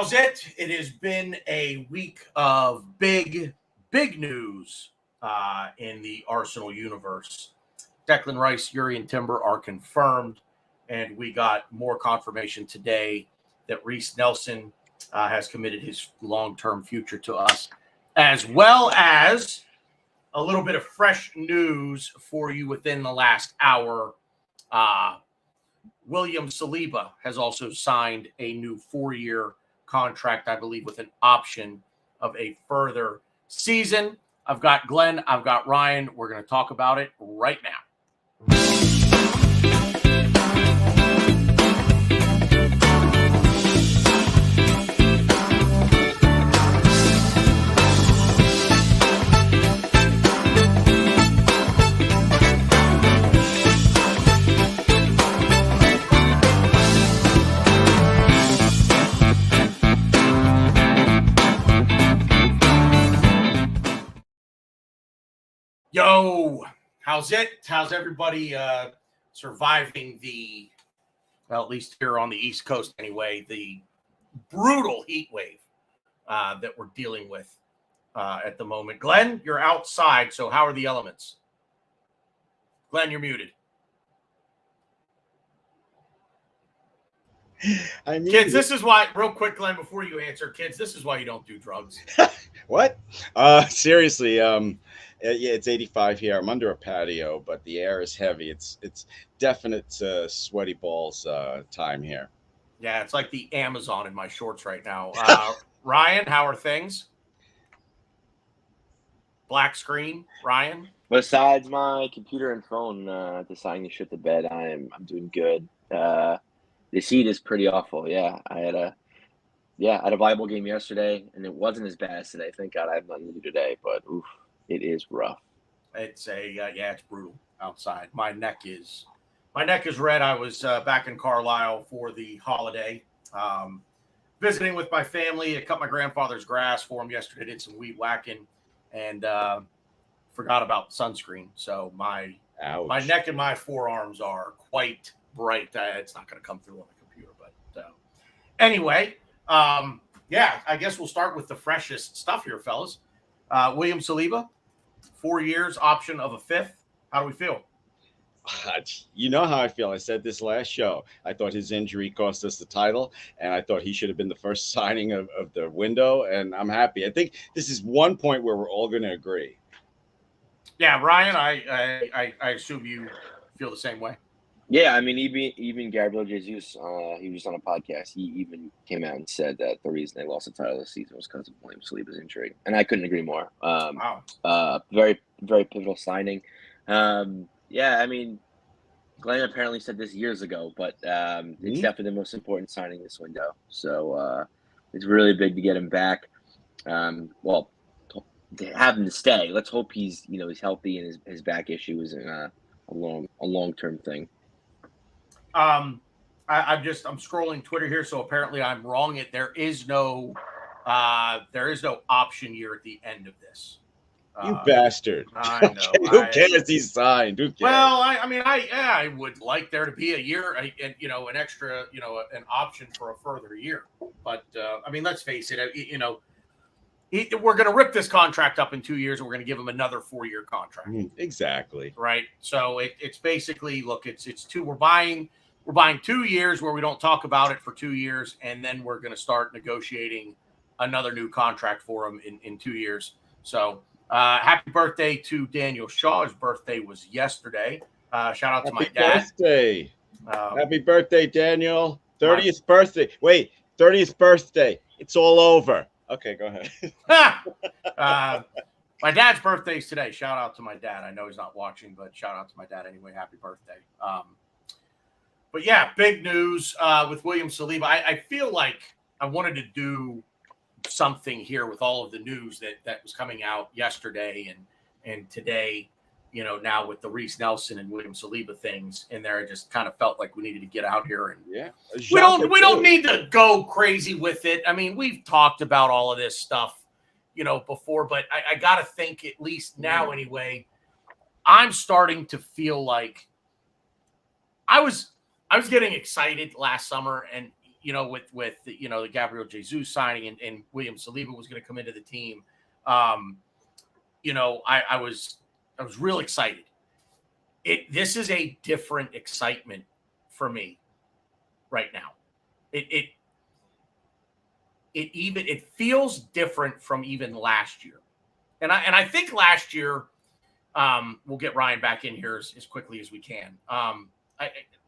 How's it? It has been a week of big news in the Arsenal universe. Declan Rice, Jurrien Timber are confirmed, and we got more confirmation today that Reiss Nelson has committed his long-term future to us, as well as a little bit of fresh news for you within the last hour. William Saliba has also signed a new 4-year contract, I believe, with an option of a further season. I've got Glenn, I've got Ryan. We're going to talk about it right now. Yo, how's it? How's everybody surviving the, well, at least here on the East Coast anyway, the brutal heat wave that we're dealing with at the moment? Glenn, you're outside, so how are the elements? Glenn, you're muted. Kids, this is why, real quick, Glenn, before you answer, kids, this is why you don't do drugs. What? Seriously, yeah, it's 85 here. I'm under a patio, but the air is heavy. It's definite sweaty balls time here. Yeah, it's like the Amazon in my shorts right now. Ryan, how are things? Black screen, Ryan? Besides my computer and phone deciding to shit the bed, I'm doing good. The heat is pretty awful. Yeah, I had a volleyball game yesterday, and it wasn't as bad as today. Thank God I have nothing to do today, but oof, it is rough. It's it's brutal outside. My neck is red. I was back in Carlisle for the holiday, visiting with my family. I cut my grandfather's grass for him yesterday. Did some weed whacking, and forgot about sunscreen. So my neck and my forearms are quite bright. It's not going to come through on the computer, but anyway, I guess we'll start with the freshest stuff here, fellas. William Saliba, 4 years, option of a 5th. How do we feel? You know how I feel. I said this last show. I thought his injury cost us the title, and I thought he should have been the first signing of the window, and I'm happy. I think this is one point where we're all going to agree. Yeah, Ryan, I assume you feel the same way. Yeah, I mean, even Gabriel Jesus, he was on a podcast. He even came out and said that the reason they lost the title this season was because of William Saliba's injury, and I couldn't agree more. Wow. Very, very pivotal signing. I mean, Glenn apparently said this years ago, but it's definitely the most important signing this window. So it's really big to get him back. To have him to stay. Let's hope he's healthy and his back issue isn't a long-term thing. I'm scrolling Twitter here, so apparently I'm wrong. There is no option year at the end of this. You bastard! I know. Who cares? He's signed. Who cares? Well, I would like there to be a year, an extra, an option for a further year. But let's face it. We're going to rip this contract up in 2 years, and we're going to give him another 4-year contract. Exactly. Right. So it's basically, look, it's two. We're buying 2 years where we don't talk about it for 2 years, and then we're going to start negotiating another new contract for him in 2 years. So happy birthday to Daniel Shaw. His birthday was yesterday. Shout out to my dad. Birthday. Happy birthday, Daniel. 30th birthday. Wait, 30th birthday. It's all over. Okay, go ahead. My dad's birthday is today. Shout out to my dad. I know he's not watching, but shout out to my dad anyway. Happy birthday. But yeah, big news with William Saliba. I feel like I wanted to do something here with all of the news that was coming out yesterday and today, now with the Reiss Nelson and William Saliba things in there. I just kind of felt like we needed to get out here and we don't need to go crazy with it. I mean, we've talked about all of this stuff, before, but I got to think, at least now anyway, I'm starting to feel like I was getting excited last summer, and with the Gabriel Jesus signing and William Saliba was going to come into the team. I was real excited. This is a different excitement for me right now. It feels different from even last year. And I think last year, we'll get Ryan back in here as quickly as we can.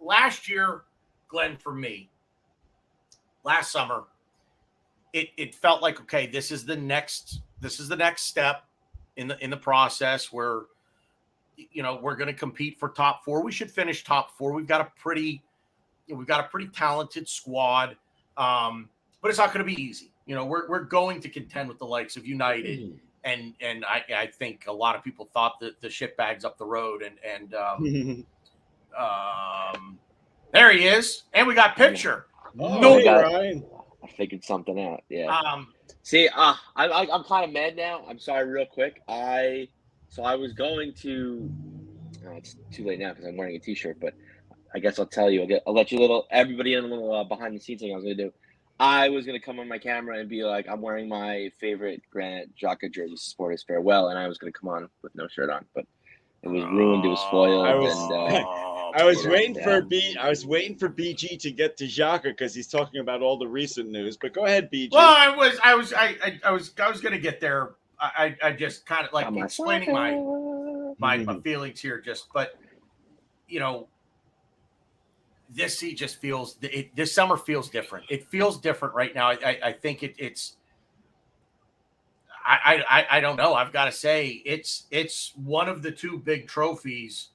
Last year, Glenn, for me, last summer, it felt like, okay, this is the next step in the process where we're going to compete for top 4. We should finish top 4. We've got a pretty talented squad, but it's not going to be easy. We're going to contend with the likes of United, and I think a lot of people thought that the shitbags up the road, and there he is, and we got picture. Ryan. I figured something out. Yeah. See, I'm kind of mad now. I'm sorry, real quick. I was going to. It's too late now because I'm wearing a T-shirt, but I guess I'll tell you. I'll let you everybody in a little behind the scenes thing I was gonna do. I was gonna come on my camera and be like, I'm wearing my favorite Granite Xhaka jersey, support his farewell, and I was gonna come on with no shirt on, but it was ruined. It was spoiled. I was waiting for BG to get to Xhaka because he's talking about all the recent news. But go ahead, BG. Well, I was going to get there. I just kind of like explaining my feelings here. But this summer feels different. It feels different right now. I think it's. I don't know. I've got to say it's one of the 2 big trophies,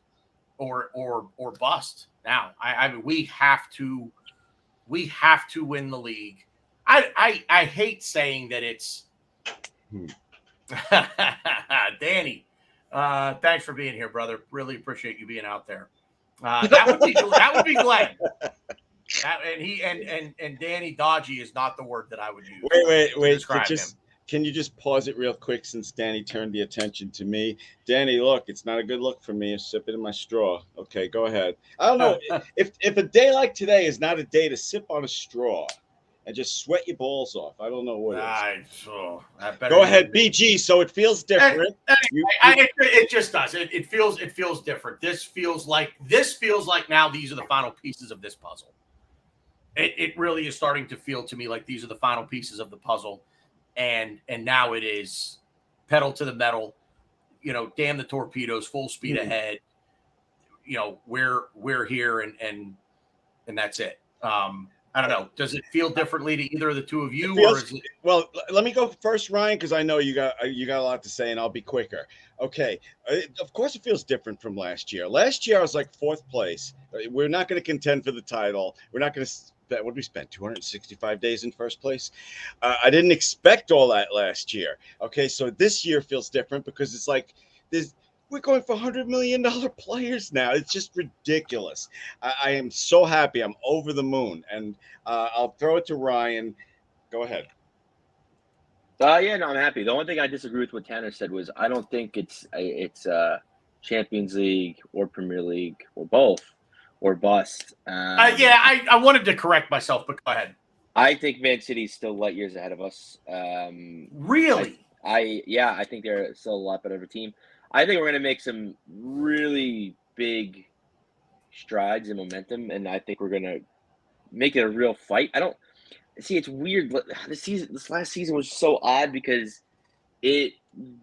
or bust. Now, I mean, we have to win the league. I hate saying that it's. Danny, thanks for being here, brother. Really appreciate you being out there. That would be Glenn. And Danny Dodgy is not the word that I would use. Wait. Can you just pause it real quick since Danny turned the attention to me? Danny, look, it's not a good look for me. I'm sipping in my straw. Okay, go ahead. I don't know. if a day like today is not a day to sip on a straw and just sweat your balls off, I don't know what it is. Go ahead, BG. So it feels different. It just does. It feels different. This feels like now these are the final pieces of this puzzle. It really is starting to feel to me like these are the final pieces of the puzzle. And now it is pedal to the metal, damn the torpedoes, full speed ahead. We're here and that's it. I don't know. Does it feel differently to either of the 2 of you? Well, let me go first, Ryan, because I know you got a lot to say, and I'll be quicker. Okay. Of course, it feels different from last year. Last year, I was like 4th place. We're not going to contend for the title. We're not going to. What did we spend? 265 days in first place. I didn't expect all that last year. Okay, so this year feels different because it's like we're going for $100 million players now. It's just ridiculous. I am so happy. I'm over the moon, and I'll throw it to Ryan. Go ahead. Yeah, no, I'm happy. The only thing I disagree with what Tanner said was I don't think it's Champions League or Premier League or both. Or bust. I wanted to correct myself, but go ahead. I think Man City's still light years ahead of us. Really? I think they're still a lot better of a team. I think we're going to make some really big strides in momentum, and I think we're going to make it a real fight. It's weird. This last season was so odd because it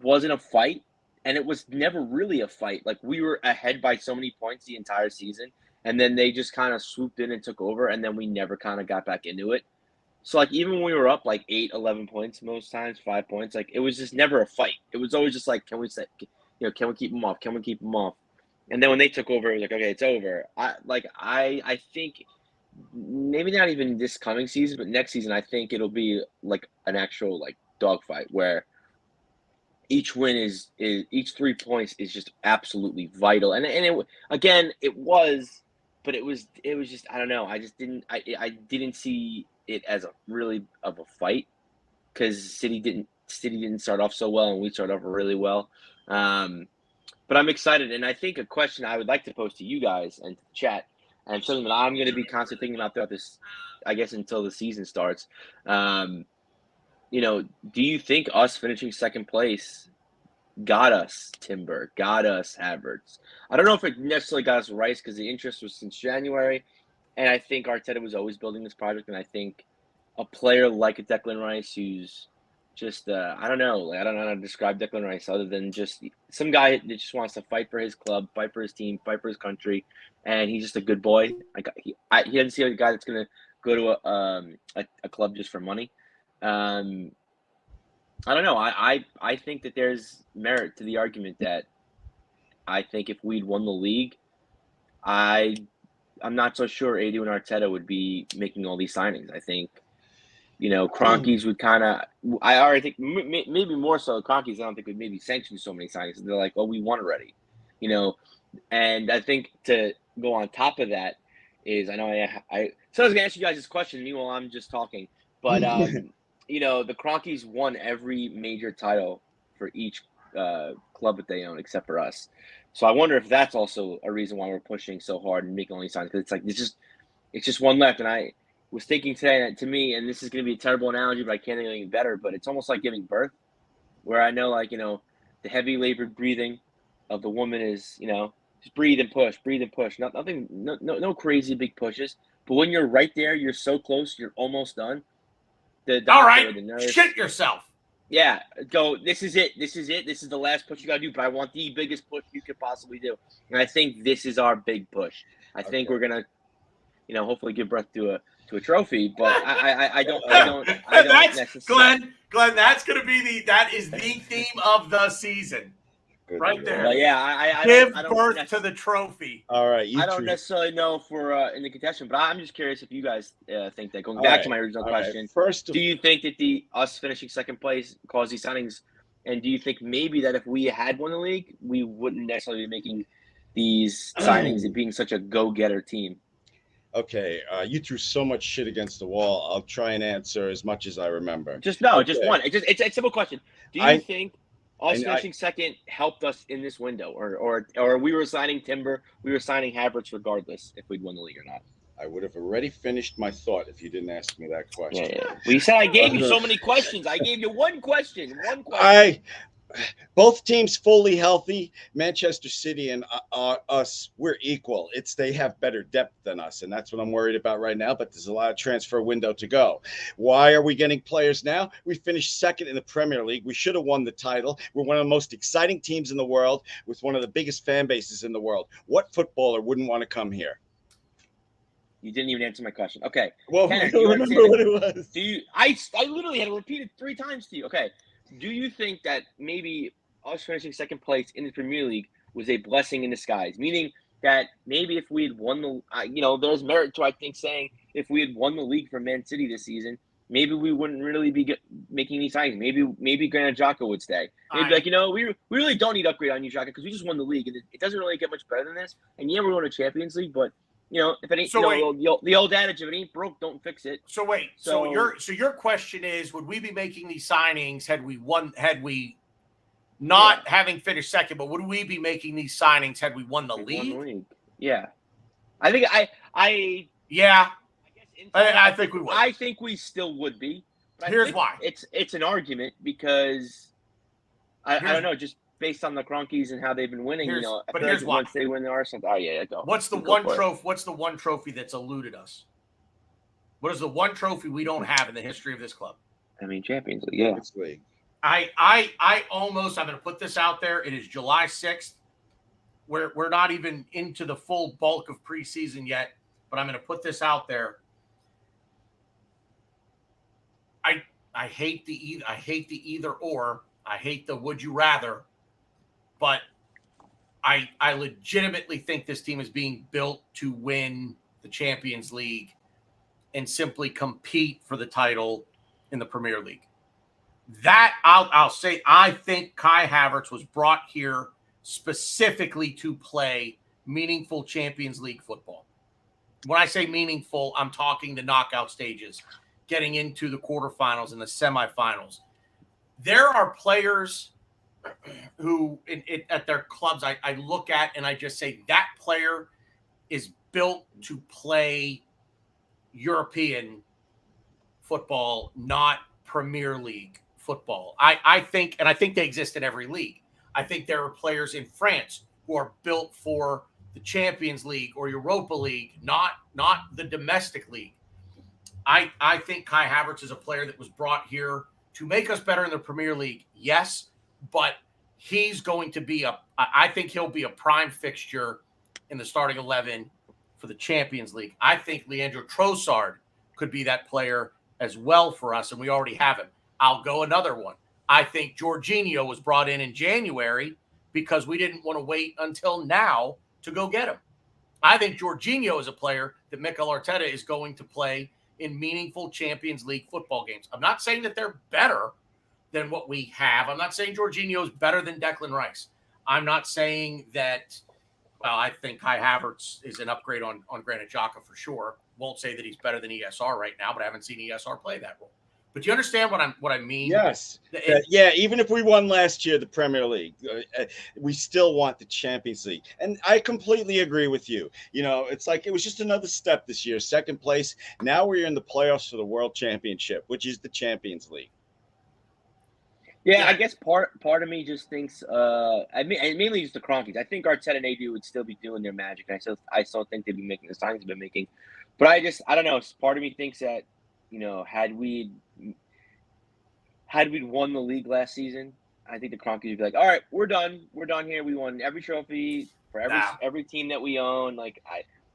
wasn't a fight, and it was never really a fight. Like, we were ahead by so many points the entire season. And then they just kind of swooped in and took over, and then we never kind of got back into it. So, like, even when we were up, like, 8, 11 points most times, 5 points, like, it was just never a fight. It was always just like, can we keep them off? Can we keep them off? And then when they took over, it was like, okay, it's over. I think maybe not even this coming season, but next season, I think it'll be, like, an actual, like, dogfight where each win is each 3 points is just absolutely vital. And it was. But it was just, I don't know. I just didn't see it as a really of a fight because City didn't start off so well and we started off really well. But I'm excited, and I think a question I would like to pose to you guys and to the chat, and something that I'm going to be constantly thinking about throughout this I guess until the season starts. You know, do you think us finishing second place got us Timber, got us Havertz? I don't know if it necessarily got us Rice because the interest was since January, and I think Arteta was always building this project, and I think a player like a Declan Rice who's just I don't know, like I don't know how to describe Declan Rice other than just some guy that just wants to fight for his club, fight for his team, fight for his country, and he's just a good boy. Like he doesn't see a guy that's gonna go to a club just for money. I don't know. I think that there's merit to the argument that I think if we'd won the league, I'm not so sure Adu and Arteta would be making all these signings. I think, you know, Kroenke's would kind of. I already think maybe more so Kroenke's. I don't think would maybe sanction so many signings. They're like, oh, we won already, you know. And I think to go on top of that is I know so I was gonna ask you guys this question. Meanwhile, I'm just talking, but you know, the Kroenkes won every major title for each club that they own, except for us. So I wonder if that's also a reason why we're pushing so hard and making all these signs, because it's like it's just one left. And I was thinking today that to me, and this is going to be a terrible analogy, but I can't think of anything better. But it's almost like giving birth, where I know, like, you know, the heavy labored breathing of the woman is, you know, just breathe and push, breathe and push. Nothing, no crazy big pushes. But when you're right there, you're so close, you're almost done. The doctor, all right, the nurse, shit yourself. Yeah, go. This is it. This is it. This is the last push you got to do. But I want the biggest push you could possibly do, and I think this is our big push. I think we're gonna, you know, hopefully give birth to a trophy. But I don't necessarily. Glenn, that's gonna be that is the theme of the season. Good right there. But yeah, I give don't birth to the trophy. All right, I don't necessarily know for in the contention, but I'm just curious if you guys think that. Going back to my original question, do you think that us finishing second place caused these signings, and do you think maybe that if we had won the league, we wouldn't necessarily be making these signings and being such a go-getter team? Okay, you threw so much shit against the wall. I'll try and answer as much as I remember. Just one. It's a simple question. Do you think us finishing second helped us in this window, or we were signing Timber, we were signing Havertz regardless if we'd won the league or not? I would have already finished my thought if you didn't ask me that question. Yeah. Well, you said I gave you so many questions. I gave you one question. Both teams fully healthy. Manchester City and us, we're equal. They have better depth than us, and that's what I'm worried about right now. But there's a lot of transfer window to go. Why are we getting players now? We finished second in the Premier League. We should have won the title. We're one of the most exciting teams in the world with one of the biggest fan bases in the world. What footballer wouldn't want to come here? You didn't even answer my question. Okay. Well, Tanner, I don't remember what it was. I literally had to repeat it 3 times to you. Okay. Do you think that maybe us finishing second place in the Premier League was a blessing in disguise? Meaning that maybe if we had won there's merit to, I think, saying if we had won the league for Man City this season, maybe we wouldn't really be making these signings. Maybe Granit Xhaka would stay. Maybe we really don't need to upgrade on you, Xhaka, because we just won the league, and it doesn't really get much better than this. And yeah, we're going to Champions League, but if it ain't the old adage, if it ain't broke, don't fix it. So wait, so your question is, would we be making these signings had we not having finished second, but would we be making these signings had we won the league? Yeah. I think I think we would. I think we still would be. Here's why. It's an argument because I don't know, just based on the Kroenkes and how they've been winning, but here's why. Once they win the Arsenal, go. What's the one trophy that's eluded us? What is the one trophy we don't have in the history of this club? I mean, Champions League, yeah. League. I almost, I'm going to put this out there. It is July 6th. We're not even into the full bulk of preseason yet, but I'm going to put this out there. I hate the either or. I hate the would you rather. But I legitimately think this team is being built to win the Champions League and simply compete for the title in the Premier League. That I'll say, I think Kai Havertz was brought here specifically to play meaningful Champions League football. When I say meaningful, I'm talking the knockout stages, getting into the quarterfinals and the semifinals. There are players who at their clubs I look at and I just say that player is built to play European football, not Premier League football. I think they exist in every league. I think there are players in France who are built for the Champions League or Europa League, not the domestic league. I think Kai Havertz is a player that was brought here to make us better in the Premier League, yes, but he's going to be I think he'll be a prime fixture in the starting 11 for the Champions League. I think Leandro Trossard could be that player as well for us, and we already have him. I'll go another one. I think Jorginho was brought in January because we didn't want to wait until now to go get him. I think Jorginho is a player that Mikel Arteta is going to play in meaningful Champions League football games. I'm not saying that they're better than what we have. I'm not saying Jorginho is better than Declan Rice. I'm not saying that, well, I think Kai Havertz is an upgrade on Granit Xhaka for sure. Won't say that he's better than ESR right now, but I haven't seen ESR play that role. But you understand what I mean? Yes. Yeah, even if we won last year the Premier League, we still want the Champions League. And I completely agree with you. You know, it's like it was just another step this year, second place. Now we're in the playoffs for the World Championship, which is the Champions League. Yeah, I guess part of me just thinks, mainly just the Cronkies. I think Arteta and AD would still be doing their magic. I still think they'd be making the signings they've been making. But I don't know. Part of me thinks that, you know, had we won the league last season, I think the Cronkies would be like, all right, we're done. We're done here. We won every trophy for every team that we own. Like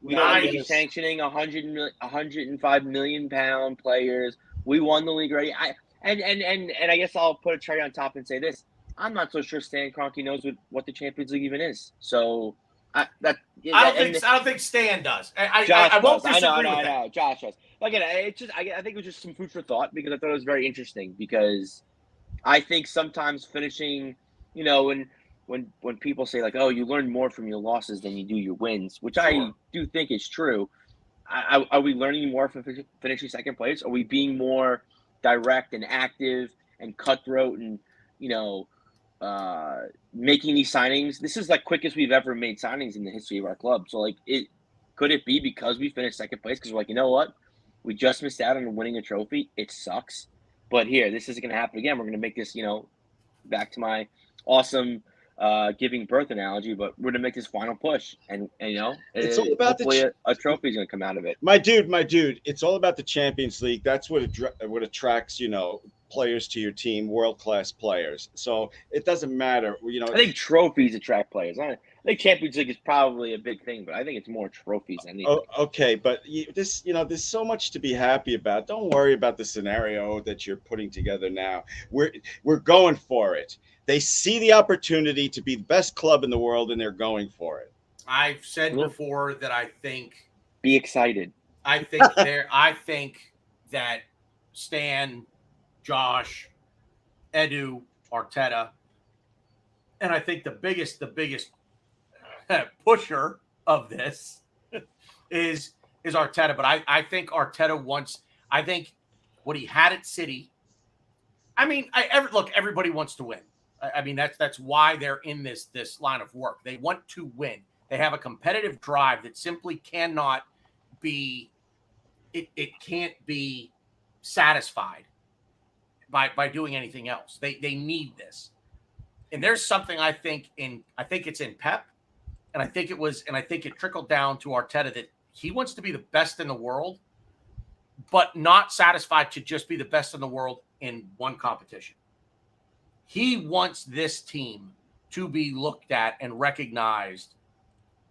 we don't need to be sanctioning 105 million pound players. We won the league already. And I guess I'll put a cherry on top and say this: I'm not so sure Stan Kroenke knows what the Champions League even is. So I don't think Stan does. I won't disagree with that. I know. Josh does. Again, I think it was just some food for thought because I thought it was very interesting. Because I think sometimes finishing, you know, when people say like, oh, you learn more from your losses than you do your wins, which sure. I do think is true. Are we learning more from finishing second place? Are we being more direct and active and cutthroat and, you know, making these signings? This is like quickest we've ever made signings in the history of our club. So like, could it be because we finished second place? Because we're like, you know what? We just missed out on winning a trophy. It sucks. But here, this isn't going to happen again. We're going to make this, you know, back to my awesome giving birth analogy, but we're going to make this final push. And you know, it's all about hopefully a trophy is going to come out of it. My dude, it's all about the Champions League. That's what attracts, you know, players to your team, world-class players. So it doesn't matter, you know. I think trophies attract players. I think Champions League is probably a big thing, but I think it's more trophies than anything. Oh, okay, but there's so much to be happy about. Don't worry about the scenario that you're putting together now. We're going for it. They see the opportunity to be the best club in the world, and they're going for it. I've said before that I think. Be excited. I think that Stan, Josh, Edu, Arteta, and I think the biggest pusher of this is Arteta. But I think Arteta wants. I think what he had at City. I mean, everybody wants to win. I mean, that's why they're in this line of work. They want to win. They have a competitive drive that simply cannot be. It can't be satisfied by doing anything else. They need this. And there's something I think it's in Pep, and I think it trickled down to Arteta that he wants to be the best in the world, but not satisfied to just be the best in the world in one competition. He wants this team to be looked at and recognized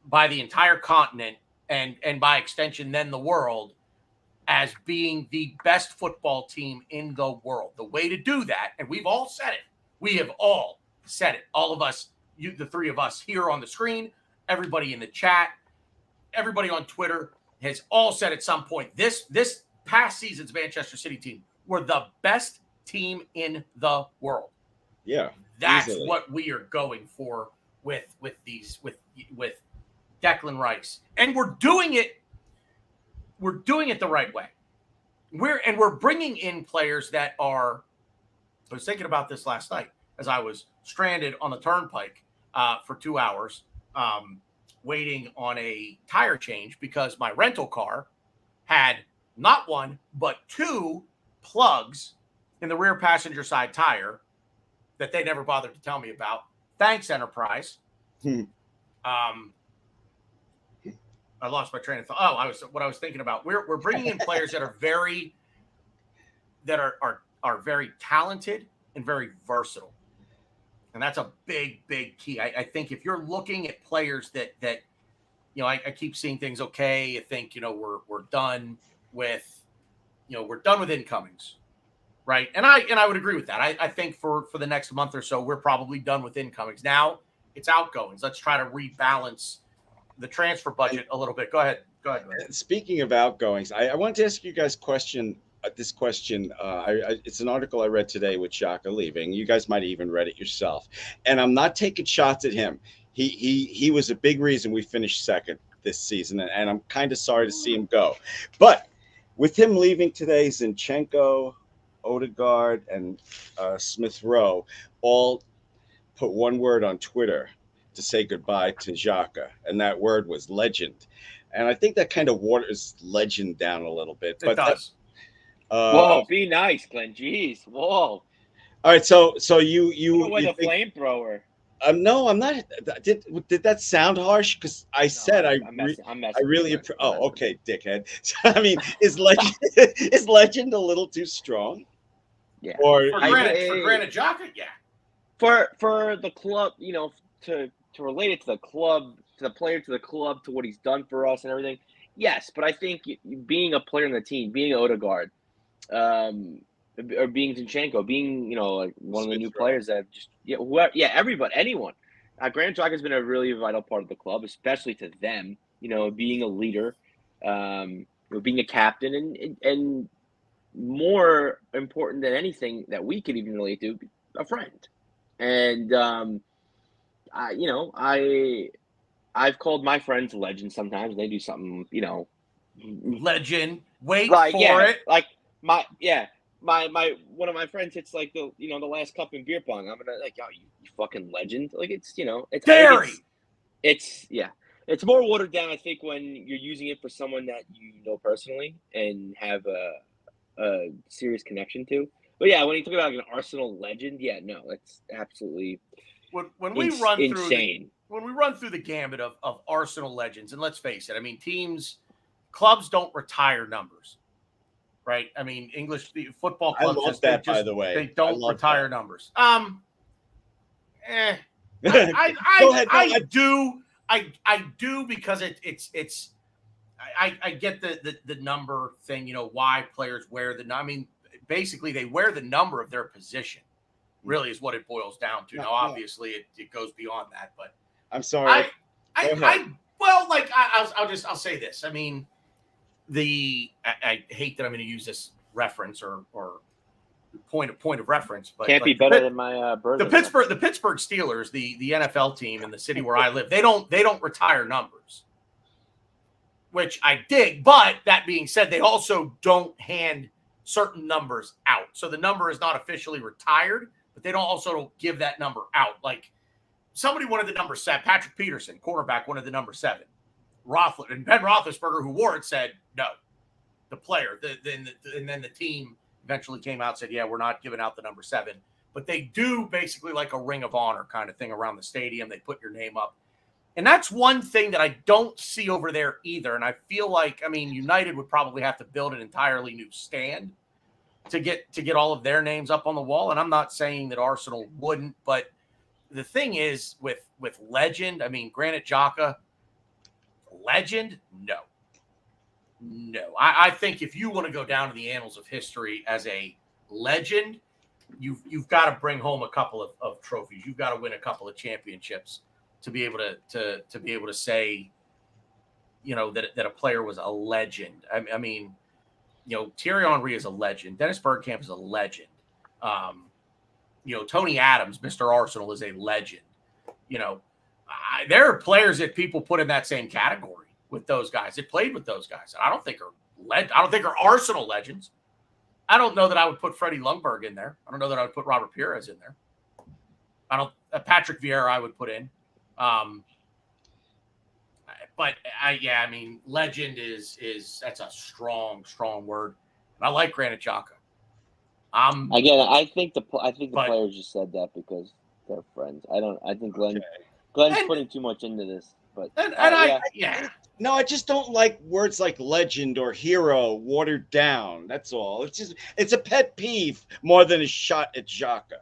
by the entire continent and by extension then the world as being the best football team in the world. The way to do that, and we've all said it. We have all said it. All of us, the three of us here on the screen, everybody in the chat, everybody on Twitter has all said at some point, this past season's Manchester City team were the best team in the world. Yeah. That's easily what we are going for with Declan Rice. And we're doing it the right way. We're bringing in players that are. I was thinking about this last night as I was stranded on the turnpike for 2 hours, waiting on a tire change because my rental car had not one, but 2 plugs in the rear passenger side tire that they never bothered to tell me about. Thanks, Enterprise. I lost my train of thought. What I was thinking about. We're bringing in players that are very talented and very versatile, and that's a big key. I think if you're looking at players that I keep seeing things. Okay, I think we're done with incomings, right? And I would agree with that. I think for the next month or so, we're probably done with incomings. Now it's outgoings. Let's try to rebalance the transfer budget a little bit. Go ahead. Speaking of outgoings, I wanted to ask you guys this question. It's an article I read today with Xhaka leaving. You guys might have even read it yourself. And I'm not taking shots at him. He was a big reason we finished second this season, and I'm kind of sorry to see him go. But with him leaving today, Zinchenko, Odegaard, and Smith Rowe all put one word on Twitter to say goodbye to Xhaka, and that word was legend. And I think that kind of waters legend down a little bit. It does. Whoa, be nice, Glenn. Jeez, whoa. All right, so you with a flamethrower. No, I'm not. Did that sound harsh? Because I said I'm messing. I really. Okay, dickhead. I mean, is legend a little too strong? Yeah. For Granit Xhaka, yeah. For the club, to relate it to the club, to the player, to the club, to what he's done for us and everything. Yes, but I think being a player on the team, being Odegaard, or being Zinchenko, being like one of the new players that just everybody, anyone. Granit Xhaka has been a really vital part of the club, especially to them. Being a leader, being a captain, and more important than anything that we could even relate to, a friend. And I've called my friends legends sometimes. They do something, legend. Wait for it. Like my one of my friends hits like the last cup in beer pong. I'm gonna like, yo, you fucking legend. Like it's Dairy. It's more watered down, I think, when you're using it for someone that you know personally and have a serious connection to. But yeah, when you talk about like an Arsenal legend, no, it's absolutely when we run insane. When we run through the gambit of Arsenal legends, and let's face it, I mean, clubs don't retire numbers, right? I mean, English football clubs by the way. They don't retire numbers. I do because I get the number thing, why players wear basically they wear the number of their position, really is what it boils down to. Now, obviously it goes beyond that, but I'm sorry. I'll say this. I mean, I hate that I'm going to use this reference or point of reference, but can't be better than my the Pittsburgh Steelers, the NFL team in the city where I live. They don't retire numbers, which I dig. But that being said, they also don't hand certain numbers out. So the number is not officially retired, but they don't give that number out. Like somebody wanted the number 7. Patrick Peterson, quarterback, wanted the number 7. And Ben Roethlisberger, who wore it, said no. The player, and then the team eventually came out and said, yeah, we're not giving out the number 7. But they do basically like a ring of honor kind of thing around the stadium. They put your name up. And that's one thing that I don't see over there either. And I feel like, United would probably have to build an entirely new stand to get all of their names up on the wall. And I'm not saying that Arsenal wouldn't, but the thing is with legend, Granit Xhaka, legend, no. I think if you want to go down to the annals of history as a legend, you've got to bring home a couple of trophies. You've got to win a couple of championships to be able to say, that a player was a legend. Thierry Henry is a legend. Dennis Bergkamp is a legend. Tony Adams, Mr. Arsenal, is a legend. There are players that people put in that same category with those guys that played with those guys. I don't think are Arsenal legends. I don't know that I would put Freddie Ljungberg in there. I don't know that I would put Robert Pires in there. Patrick Vieira I would put in. But I mean, legend is that's a strong word. And I like Granit Xhaka. Again, I think the players just said that because they're friends. I think Glenn's putting too much into this. But No, I just don't like words like legend or hero watered down. That's all. It's a pet peeve more than a shot at Xhaka.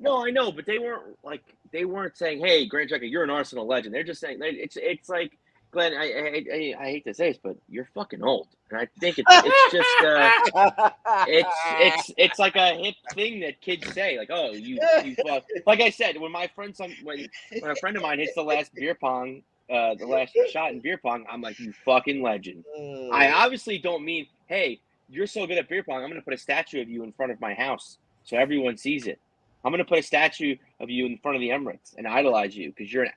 No, I know, but they weren't saying, "Hey, Granit Xhaka, you're an Arsenal legend." They're just saying it's like, Glenn. I hate to say this, but you're fucking old, and I think it's just it's like a hip thing that kids say, like, "Oh, you like I said, when a friend of mine hits the last beer pong, the last shot in beer pong, I'm like, you fucking legend. I obviously don't mean, hey, you're so good at beer pong, I'm gonna put a statue of you in front of my house so everyone sees it. I'm gonna put a statue of you in front of the Emirates and idolize you because you're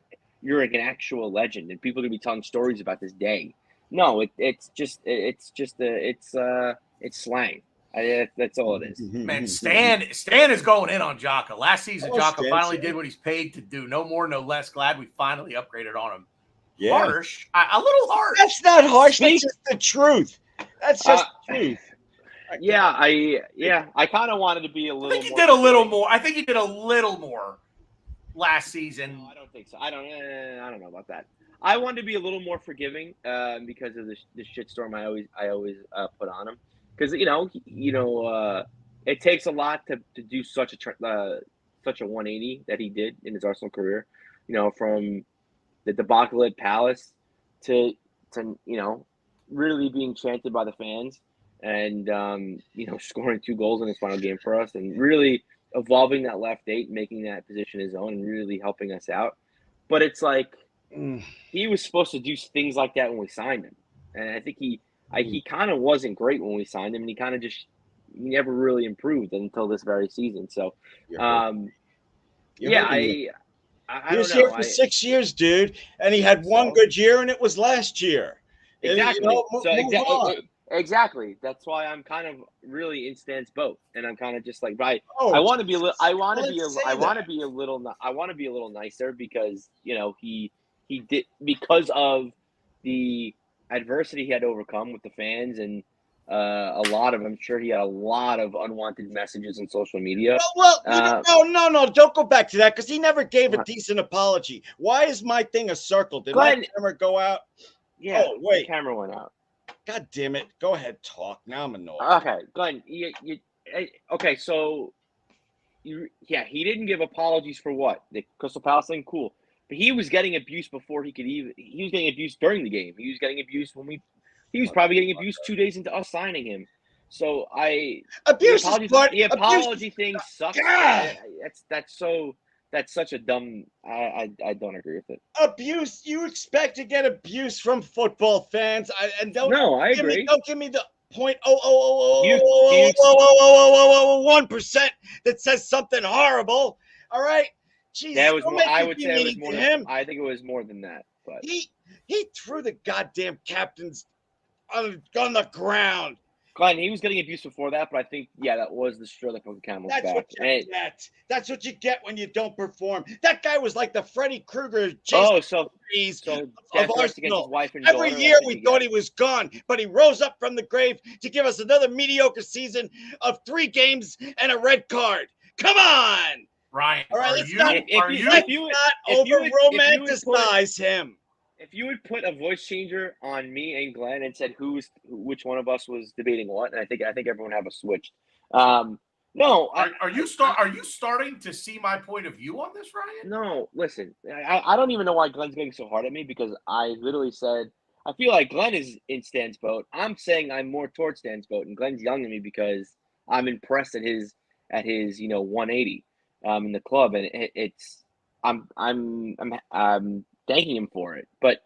like an actual legend, and people are gonna be telling stories about this day. No, it's slang. That's all it is. Man, Stan is going in on Xhaka. Last season, Xhaka finally did what he's paid to do. No more, no less. Glad we finally upgraded on him. Yeah. Harsh. A little harsh. That's not harsh. That's just the truth. That's just the truth. I kind of wanted to be a little. I think he did a little more. I think he did a little more last season. No, I don't think so. I don't know about that. I wanted to be a little more forgiving because of the shitstorm I always put on him. Because it takes a lot to do such a 180 that he did in his Arsenal career. From the debacle at Palace to really being chanted by the fans and scoring 2 goals in his final game for us and really evolving that left 8, making that position his own, and really helping us out. But it's like he was supposed to do things like that when we signed him, and I think he kind of wasn't great when we signed him, and he kind of he never really improved until this very season. So, I he was here for 6 years, dude, and he had one good year, and it was last year. Exactly. Exactly. That's why I'm kind of really in Stan's boat, and I'm kind of just like, right. I want to be a little nicer because he did, because of the adversity he had to overcome with the fans and I'm sure he had a lot of unwanted messages on social media. No, don't go back to that because he never gave a decent apology. Why is my thing a circle? Did my camera go out? Yeah. Oh, wait. The camera went out. God damn it. Go ahead, talk. Now I'm annoyed. Okay, Glenn, okay, so he didn't give apologies for what? The Crystal Palace thing? Cool. But he was getting abuse before he was getting abused during the game. He was getting abused he was probably getting abused 2 days into us signing him. So the apology thing sucks. That's such a dumb. I don't agree with it. Abuse? You expect to get abuse from football fans? I agree. Don't give me the 0.1% that says something horrible. All right. Jeez, that was more. I would say it was more. I think it was more than that. But he threw the goddamn captains on the ground. Glenn, he was getting abused before that, but I think, that was the straw that broke the camel's back. That's what you get when you don't perform. That guy was like the Freddy Krueger of Arsenal. Every year we thought he was gone, but he rose up from the grave to give us another mediocre season of 3 games and a red card. Come on! Ryan, all right, let's not over-romanticize him. If you would put a voice changer on me and Glenn and said which one of us was debating what, and I think everyone have a switch. No, are you starting to see my point of view on this, Ryan? No, listen, I don't even know why Glenn's getting so hard at me because I literally said I feel like Glenn is in Stan's boat. I'm saying I'm more towards Stan's boat, and Glenn's yelling at me because I'm impressed at his 180 in the club, and I'm thanking him for it. But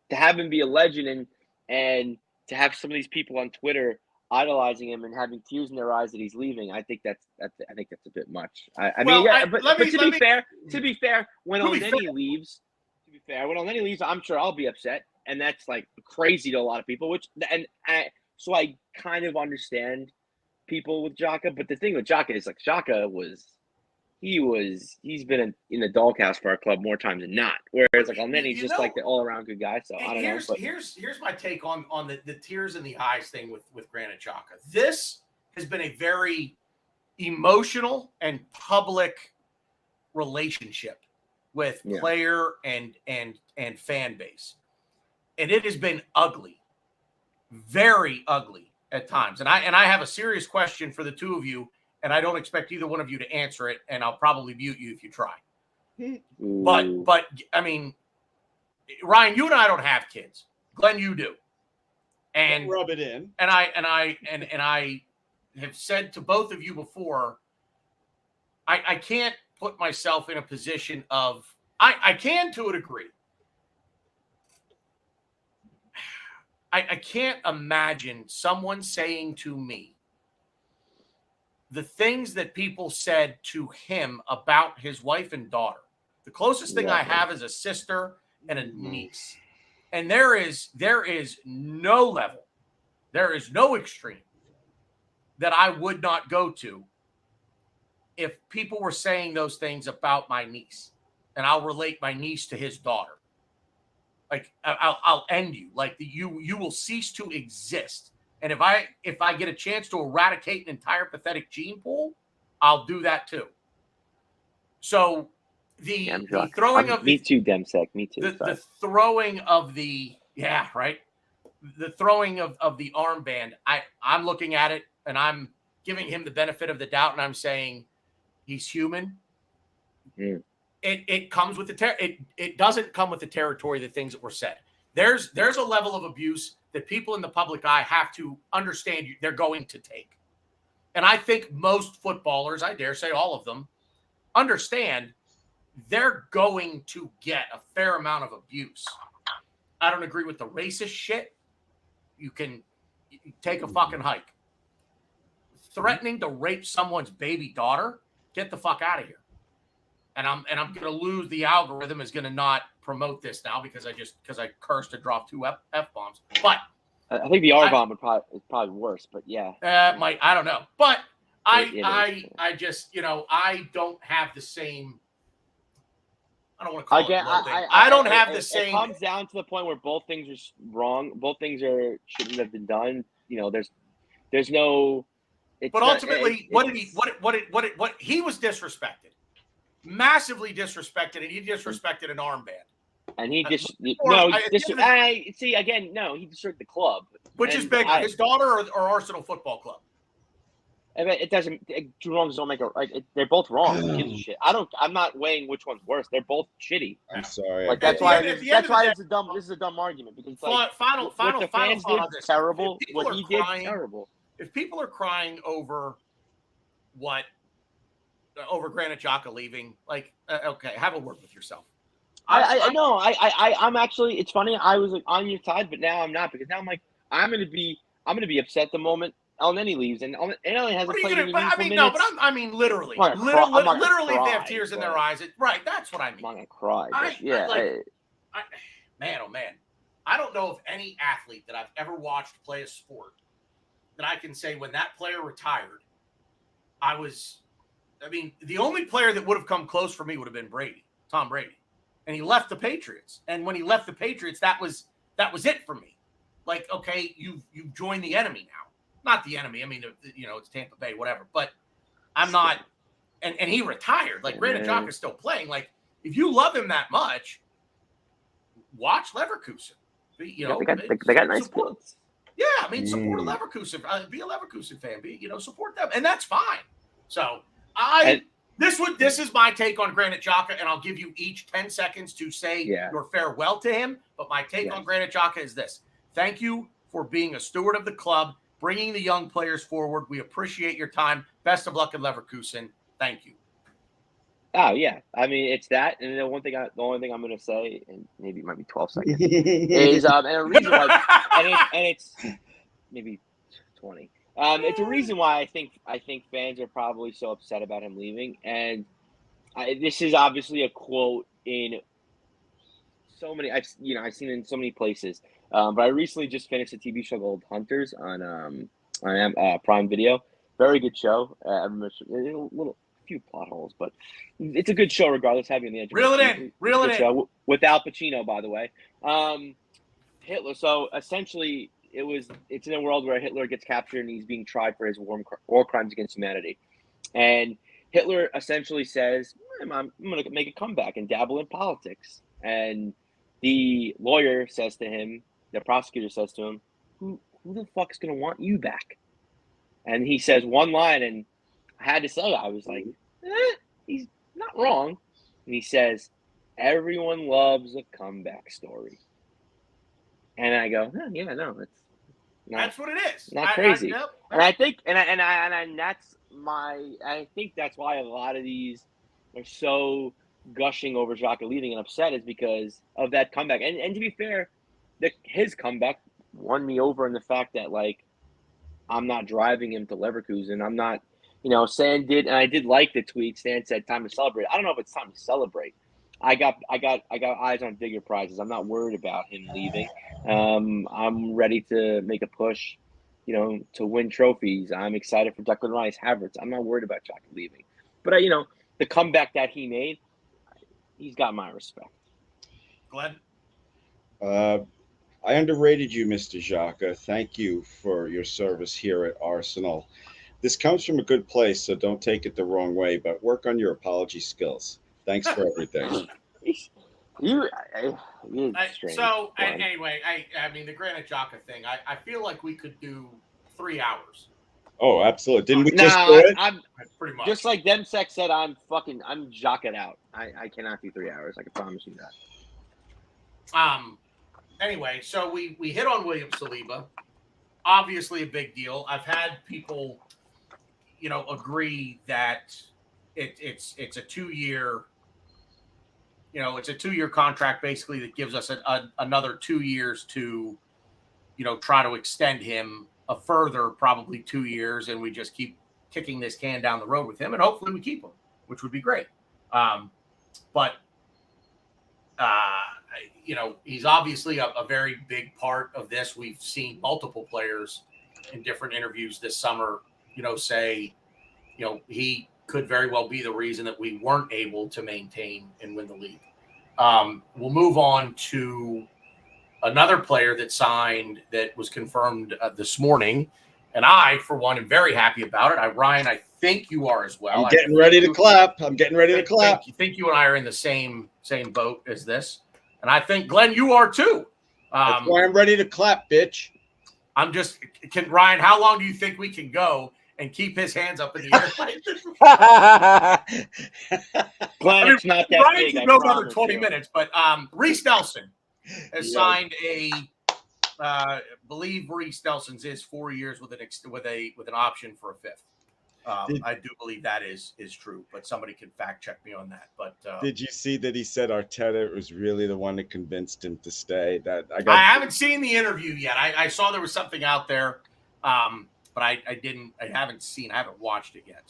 to have him be a legend and to have some of these people on Twitter idolizing him and having tears in their eyes that he's leaving, I think that's a bit much. To be fair, when Elneny leaves, I'm sure I'll be upset, and that's like crazy to a lot of people. So I kind of understand people with Xhaka, but the thing with Xhaka is like Xhaka was he's been in the doghouse for our club more times than not. Whereas like Elneny's just like the all around good guy. So I don't know. But Here's my take on the tears in the eyes thing with Granit Xhaka. This has been a very emotional and public relationship with player and fan base, and it has been ugly, very ugly at times. And I have a serious question for the two of you. And I don't expect either one of you to answer it, and I'll probably mute you if you try. But I mean, Ryan, you and I don't have kids. Glenn, you do. And don't rub it in. And I have said to both of you before, I can't put myself in a position of I can to a degree. I can't imagine someone saying to me the things that people said to him about his wife and daughter. The closest thing I have is a sister and a niece. And there is no level, there is no extreme that I would not go to if people were saying those things about my niece. And I'll relate my niece to his daughter. Like I'll end you. Like you will cease to exist. And if I get a chance to eradicate an entire pathetic gene pool, I'll do that too. So the throwing of me too, Demsec. Me too. The throwing of the the throwing of the armband. I'm looking at it and I'm giving him the benefit of the doubt, and I'm saying he's human. It comes with the it doesn't come with the territory of the things that were said. There's a level of abuse that people in the public eye have to understand they're going to take. And I think most footballers, I dare say all of them, understand they're going to get a fair amount of abuse. I don't agree with the racist shit. You can take a fucking hike. Threatening to rape someone's baby daughter, get the fuck out of here. And I'm going to lose. The algorithm is going to not promote this now because I cursed to drop 2 F-bombs. But I think the R-bomb is probably worse, but yeah. I don't know. But I just, I don't have the same, I don't want to call it I don't have the same. It comes down to the point where both things are wrong. Both things shouldn't have been done. There's no. But ultimately, what he was disrespected. Massively disrespected, and he disrespected an armband. And he just he destroyed the club. Which is bigger, his daughter or Arsenal Football Club? I mean, it doesn't. Two wrongs don't make a right. They're both wrong. Who gives a shit? I'm not weighing which one's worse. They're both shitty. I'm sorry. Like that's why this is a dumb argument because what the fans did terrible. What he did terrible. If people are crying over Granit Xhaka leaving, okay, have a word with yourself. I'm actually. It's funny. I was on your side, but now I'm not because now I'm like I'm gonna be upset the moment Elneny leaves, and Elneny hasn't played in minutes. No, but I mean literally, literally, they have tears in their eyes. Right, that's what I mean. I'm not gonna cry. Man, oh man, I don't know of any athlete that I've ever watched play a sport that I can say when that player retired, the only player that would have come close for me would have been Tom Brady. And he left the Patriots. And when he left the Patriots, that was it for me. Like, okay, you've joined the enemy now. Not the enemy. I mean, it's Tampa Bay, whatever. But I'm not – and he retired. Like, Granit Xhaka is still playing. Like, if you love him that much, watch Leverkusen. They got nice kids. Yeah, I mean, support Leverkusen. Be a Leverkusen fan. Support them. And that's fine. So this is my take on Granit Xhaka, and I'll give you each 10 seconds to say your farewell to him. But my take on Granit Xhaka is this. Thank you for being a steward of the club, bringing the young players forward. We appreciate your time. Best of luck in Leverkusen. Thank you. Oh, yeah. I mean, it's that. And the only thing I'm going to say, and maybe it might be 12 seconds, is and a reason why, and it's maybe 20. It's a reason why I think fans are probably so upset about him leaving, and this is obviously a quote in so many. I've seen it in so many places. But I recently just finished a TV show called Hunters on Prime Video. Very good show. few plot holes, but it's a good show regardless. Having the edge. Reel it in. Show with Al Pacino, by the way. Hitler. So essentially, it's in a world where Hitler gets captured and he's being tried for his war crimes against humanity, and Hitler essentially says, I'm going to make a comeback and dabble in politics. And the lawyer says to him, the prosecutor says to him, who the fuck's going to want you back? And he says one line, and I had to say, I was like, he's not wrong. And he says, everyone loves a comeback story. And I go, that's what it is. Not crazy. And I think, and that's I think that's why a lot of these are so gushing over Xhaka leaving and upset, is because of that comeback. And to be fair, his comeback won me over in the fact that, like, I'm not driving him to Leverkusen. I'm not, Stan did, and I did like the tweet. Stan said, "Time to celebrate." I don't know if it's time to celebrate. I got eyes on bigger prizes. I'm not worried about him leaving. I'm ready to make a push, to win trophies. I'm excited for Declan Rice, Havertz. I'm not worried about Xhaka leaving. But, the comeback that he made, he's got my respect. Glenn? I underrated you, Mr. Xhaka. Thank you for your service here at Arsenal. This comes from a good place, so don't take it the wrong way, but work on your apology skills. Thanks for everything. Anyway, I mean, the Granit Xhaka thing, I feel like we could do 3 hours. Oh, absolutely. Didn't we just do it? I'm pretty much. Just like Demsek said, I'm Xhaka'd out. I cannot do 3 hours. I can promise you that. Anyway, so we hit on William Saliba. Obviously a big deal. I've had people, agree that it's a 2-year, it's a 2-year contract basically that gives us another 2 years to, try to extend him a further probably 2 years, and we just keep kicking this can down the road with him, and hopefully we keep him, which would be great. He's obviously a very big part of this. We've seen multiple players in different interviews this summer, say, he could very well be the reason that we weren't able to maintain and win the league. We'll move on to another player that signed that was confirmed this morning. And I, for one, am very happy about it. Ryan, I think you are as well. I'm getting ready to clap. I think you and I are in the same boat as this. And I think, Glenn, you are too. That's why I'm ready to clap, bitch. Ryan, how long do you think we can go and keep his hands up in the air? Glenn, it's not that Ryan big. Can go another 20 minutes, but Reece Nelson has signed believe Reece Nelson's is 4 years with an option for a fifth. I do believe that is true, but somebody can fact check me on that. But did you see that he said Arteta was really the one that convinced him to stay? I haven't seen the interview yet. I saw there was something out there, but I haven't watched it yet.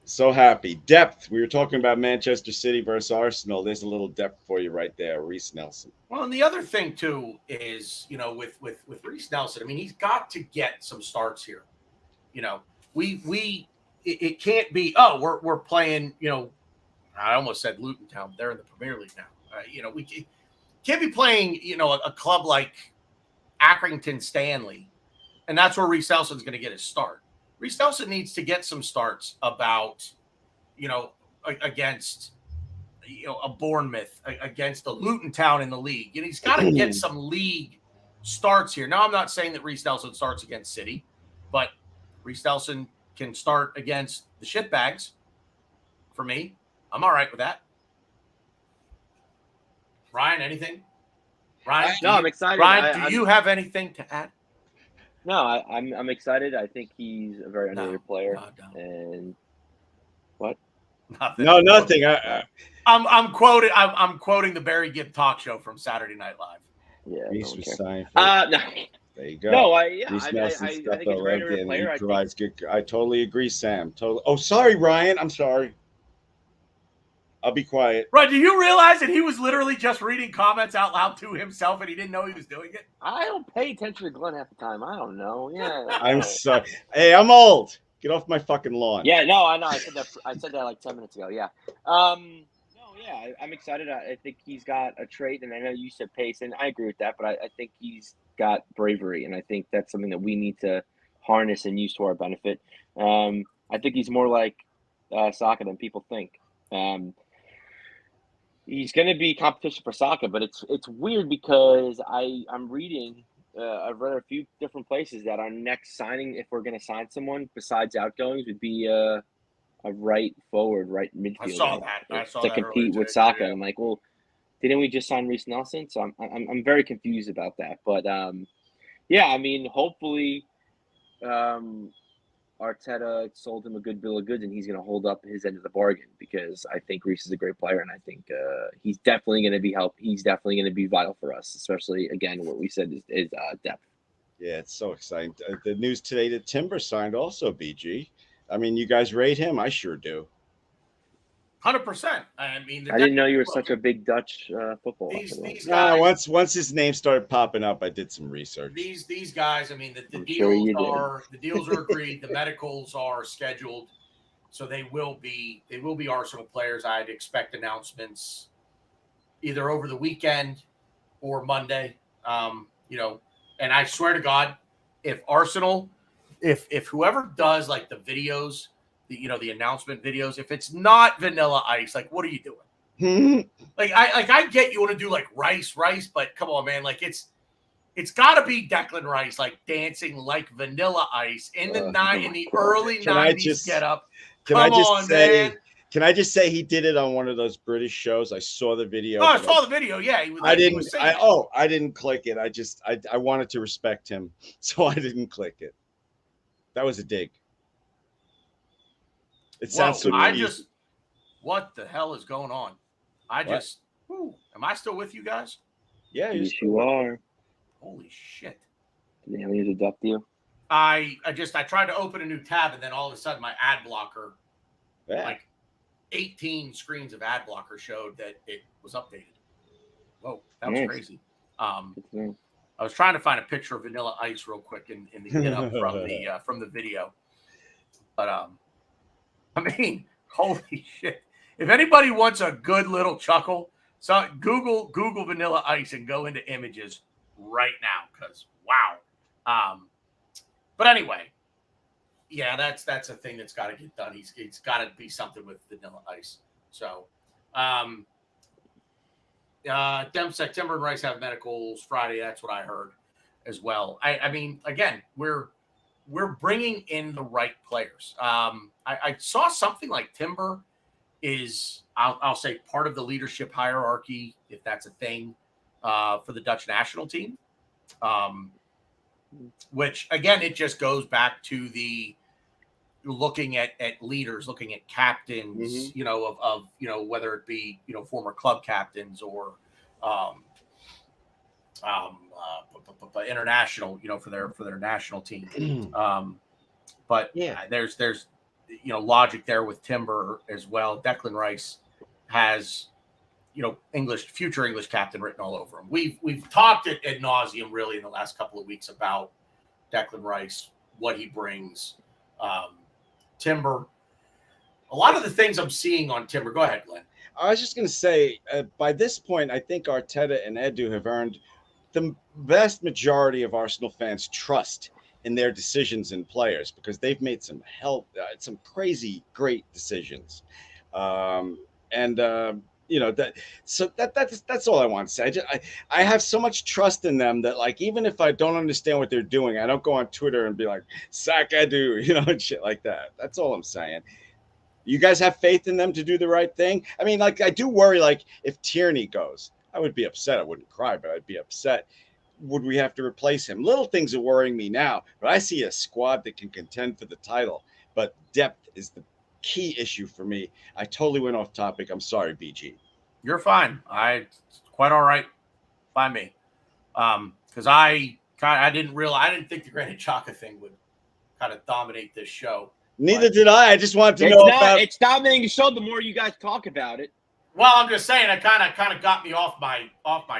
So happy. Depth. We were talking about Manchester City versus Arsenal. There's a little depth for you right there, Reece Nelson. Well, and the other thing too is, with Reece Nelson, I mean, he's got to get some starts here. It can't be, we're playing, I almost said Luton Town. They're in the Premier League now. We can't be playing, a club like Accrington Stanley, and that's where Reece Nelson's going to get his start. Reece Nelson needs to get some starts against, a Bournemouth, against a Luton Town in the league. He's got to get some league starts here. Now, I'm not saying that Reece Nelson starts against City, but Reece Nelson can start against the shitbags. For me, I'm all right with that. Ryan, anything? Ryan, I'm excited. Ryan, do you have anything to add? No, I'm excited. I think he's a very underrated player. No. And what? Nothing. No, nothing. I'm quoting the Barry Gibb talk show from Saturday Night Live. Yeah. Reece was signed. No. There you go. No, I think he's a very underrated player. He provides good. I totally agree, Sam. Totally. Oh, sorry, Ryan. I'm sorry. I'll be quiet. Right? Do you realize that he was literally just reading comments out loud to himself, and he didn't know he was doing it? I don't pay attention to Glenn half the time. I don't know. Yeah. I'm sorry. Hey, I'm old. Get off my fucking lawn. Yeah, no, I know. I said that like 10 minutes ago. Yeah. No, yeah, I'm excited. I think he's got a trait, and I know you said pace, and I agree with that. But I think he's got bravery, and I think that's something that we need to harness and use to our benefit. I think he's more like Xhaka than people think. He's going to be competition for Xhaka, but it's weird because I'm reading. I've read a few different places that our next signing, if we're going to sign someone besides outgoings, would be a right forward, right midfielder. I saw that. I saw to that compete with today, Xhaka. yeah. I'm like, well, didn't we just sign Reece Nelson? So I'm very confused about that. But yeah, I mean, hopefully, Arteta sold him a good bill of goods, and he's going to hold up his end of the bargain because I think Reece is a great player, and I think he's definitely going to be He's definitely going to be vital for us, especially again what we said is depth. Yeah, it's so exciting. The news today that Timber signed also, BG. I mean, you guys rate him? I sure do. 100%. I mean, I didn't know you were such a big Dutch football. These guys, once his name started popping up, I did some research. These guys. I mean, the deals are agreed. The medicals are scheduled, so they will be Arsenal players. I'd expect announcements either over the weekend or Monday. You know, and I swear to God, if Arsenal, if whoever does like the videos. The announcement videos. If it's not Vanilla Ice, like what are you doing? like I get you want to do like Rice, but come on, man. Like it's got to be Declan Rice, like dancing like Vanilla Ice in the early 90s get up. Come on, man. Can I just say he did it on one of those British shows? I saw the video. Oh, I saw the video. Yeah, he was, I didn't click it. I wanted to respect him, so I didn't click it. That was a dig. It sounds so easy. What the hell is going on? Am I still with you guys? Yeah, yes, you are. Holy shit. Did the aliens abduct you? I tried to open a new tab, and then all of a sudden my ad blocker, like 18 screens of ad blocker showed that it was updated. Whoa, that was crazy. I was trying to find a picture of Vanilla Ice real quick in the get up from the video. But I mean, holy shit. If anybody wants a good little chuckle, so Google Vanilla Ice and go into images right now, because wow. But anyway, yeah, that's a thing that's got to get done. It's got to be something with Vanilla Ice. So Dempsey, Timber and Rice have medicals Friday. That's what I heard as well. I mean, again, we're bringing in the right players. I saw something like Timber is, I'll say, part of the leadership hierarchy, if that's a thing, for the Dutch national team. Which, again, it just goes back to the looking at leaders, looking at captains, of whether it be, former club captains or international, for their national team. But yeah, there's logic there with Timber as well. Declan Rice has future English captain written all over him. We've talked ad nauseum really in the last couple of weeks about Declan Rice, what he brings. Timber, a lot of the things I'm seeing on Timber. Go ahead, Glenn. I was just going to say, by this point, I think Arteta and Edu have earned the vast majority of Arsenal fans' trust in their decisions and players, because they've made some crazy great decisions. That's all I want to say. I have so much trust in them that, like, even if I don't understand what they're doing, I don't go on Twitter and be like, sack Edu, and shit like that. That's all I'm saying. You guys have faith in them to do the right thing? I mean, like, I do worry, like, if Tierney goes, I would be upset. I wouldn't cry, but I'd be upset. Would we have to replace him? Little things are worrying me now, but I see a squad that can contend for the title. But depth is the key issue for me. I totally went off topic. I'm sorry, BG. You're fine. Quite all right by me. Because I didn't think the Granit Xhaka thing would kind of dominate this show. Neither did I. I just wanted to know about. It's dominating the show the more you guys talk about it. Well, I'm just saying, it kind of got me off my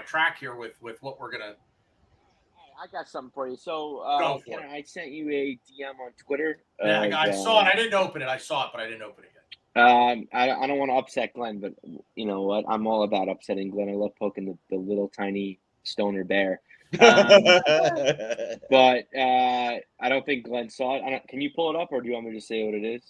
track here with what we're gonna. I got something for you. So, Go for Ken, it. I sent you a DM on Twitter. Yeah, I saw it. I didn't open it. I saw it, but I didn't open it yet. I don't want to upset Glenn, but you know what? I'm all about upsetting Glenn. I love poking the little tiny stoner bear. But I don't think Glenn saw it. Can you pull it up, or do you want me to say what it is?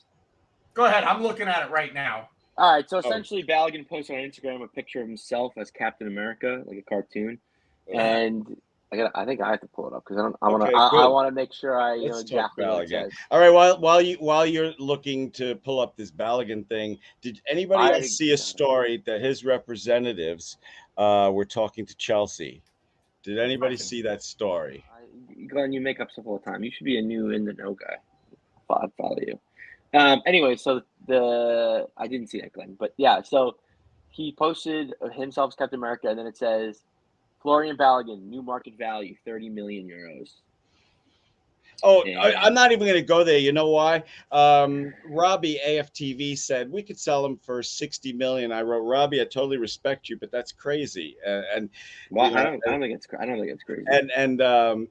Go ahead. I'm looking at it right now. All right. So essentially, Balogun posted on Instagram a picture of himself as Captain America, like a cartoon, and I think I have to pull it up because I want to make sure I know exactly what it says. All right, while you're looking to pull up this Balogun thing, did anybody else see a story that his representatives were talking to Chelsea? Did anybody see that story? Glenn, you make up stuff all the time. You should be a new in the know guy. I'd follow you. Anyway, so I didn't see that, Glenn, but yeah, so he posted himself as Captain America, and then it says Florian Balogun, new market value, 30 million euros. Oh, I'm not even going to go there. You know why? Robbie AFTV said we could sell him for 60 million. I wrote, Robbie, I totally respect you, but that's crazy. And well, I don't think it's crazy. And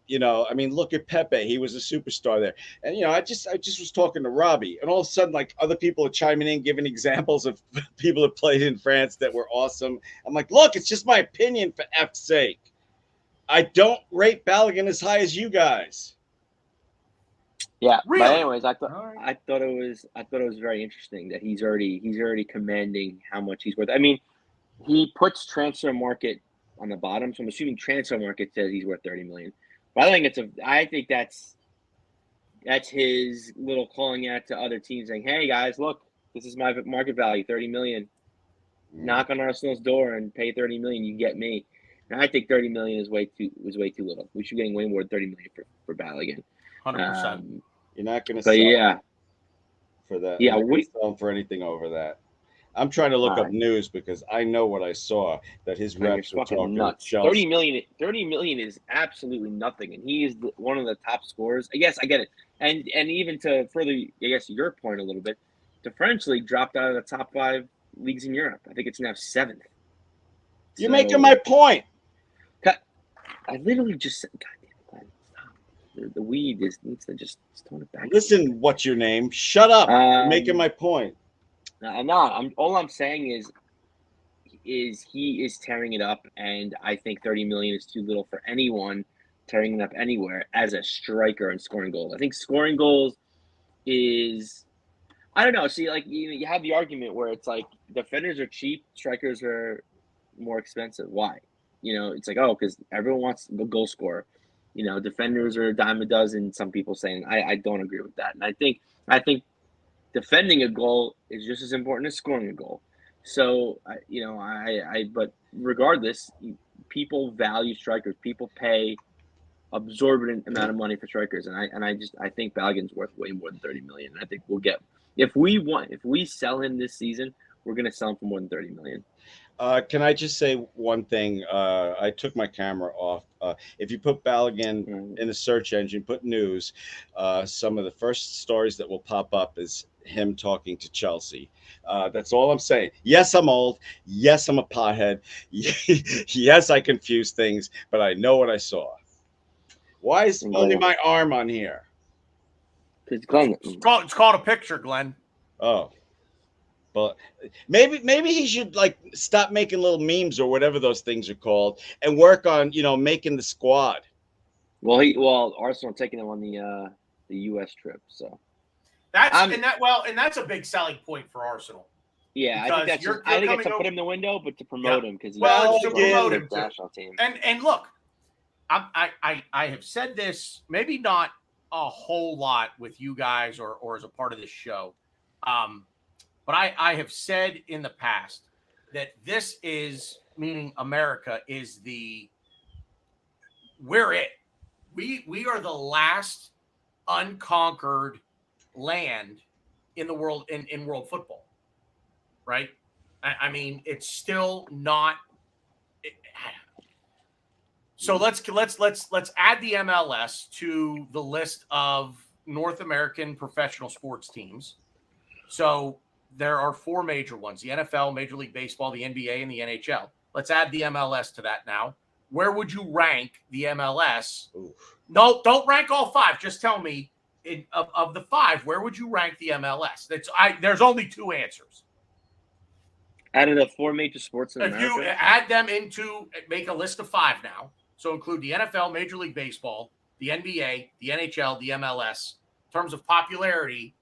you know, I mean, look at Pepe. He was a superstar there. And you know, I just was talking to Robbie, and all of a sudden, like other people are chiming in, giving examples of people that played in France that were awesome. I'm like, look, it's just my opinion, for F's sake. I don't rate Balogun as high as you guys. Yeah, really? But anyways, I thought it was very interesting that he's already commanding how much he's worth. I mean, he puts transfer market on the bottom, so I'm assuming transfer market says he's worth 30 million. But I think that's his little calling out to other teams saying, "Hey guys, look, this is my market value, 30 million. Knock on Arsenal's door and pay 30 million. You get me." And I think 30 million is way too little. We should be getting way more than 30 million for Balogun. 100%. You're not going to sell for that. Yeah, we sell him for anything over that. I'm trying to look up news because I know what I saw, that his reps were talking nuts. 30 million is absolutely nothing, and he is one of the top scorers. Yes, I get it. And even to further, I guess, your point a little bit, the French league dropped out of the top 5 leagues in Europe. I think it's now 7th. You're making my point. I literally just said, God damn it, stop. The weed needs to just tone it back. Listen, what's your name? Shut up. You're making my point. No, I'm not. All I'm saying is he is tearing it up, and I think 30 million is too little for anyone tearing it up anywhere as a striker and scoring goals. I think scoring goals is, I don't know. See, like you have the argument where it's like defenders are cheap, strikers are more expensive. Why? You know, it's like, oh, because everyone wants the goal scorer. You know, defenders are a dime a dozen. Some people saying I don't agree with that, and I think defending a goal is just as important as scoring a goal. So, but regardless, people value strikers. People pay absorbent amount of money for strikers, and I think Balogun's worth way more than 30 million. I think we'll get, if we sell him this season, we're going to sell him for more than 30 million. Can I just say one thing? I took my camera off. If you put Balogun in the search engine, put news, some of the first stories that will pop up is him talking to Chelsea. That's all I'm saying. Yes, I'm old. Yes, I'm a pothead. Yes, I confuse things, but I know what I saw. Why is only my arm on here? It's called a picture, Glenn. Oh. But maybe he should like stop making little memes or whatever those things are called and work on, you know, making the squad. Well, Arsenal taking him on the U.S. trip, so that's a big selling point for Arsenal. Yeah, I think it's to put him in the window, but to promote him because it's to promote him the national team. And look, I have said this, maybe not a whole lot with you guys or as a part of this show. But I have said in the past that this is, meaning America, we're it. We are the last unconquered land in the world, in world football, right? I mean, it's still not. So let's add the MLS to the list of North American professional sports teams. So there are 4 major ones: the NFL, Major League Baseball, the NBA, and the NHL. Let's add the MLS to that now. where would you rank the MLS? Oof. No, don't rank all 5. Just tell me of the 5, where would you rank the MLS? There's only 2 answers. Out of the 4 major sports in If America, you add them make a list of 5 now, so include the NFL, Major League Baseball, the NBA, the NHL, the MLS, in terms of popularity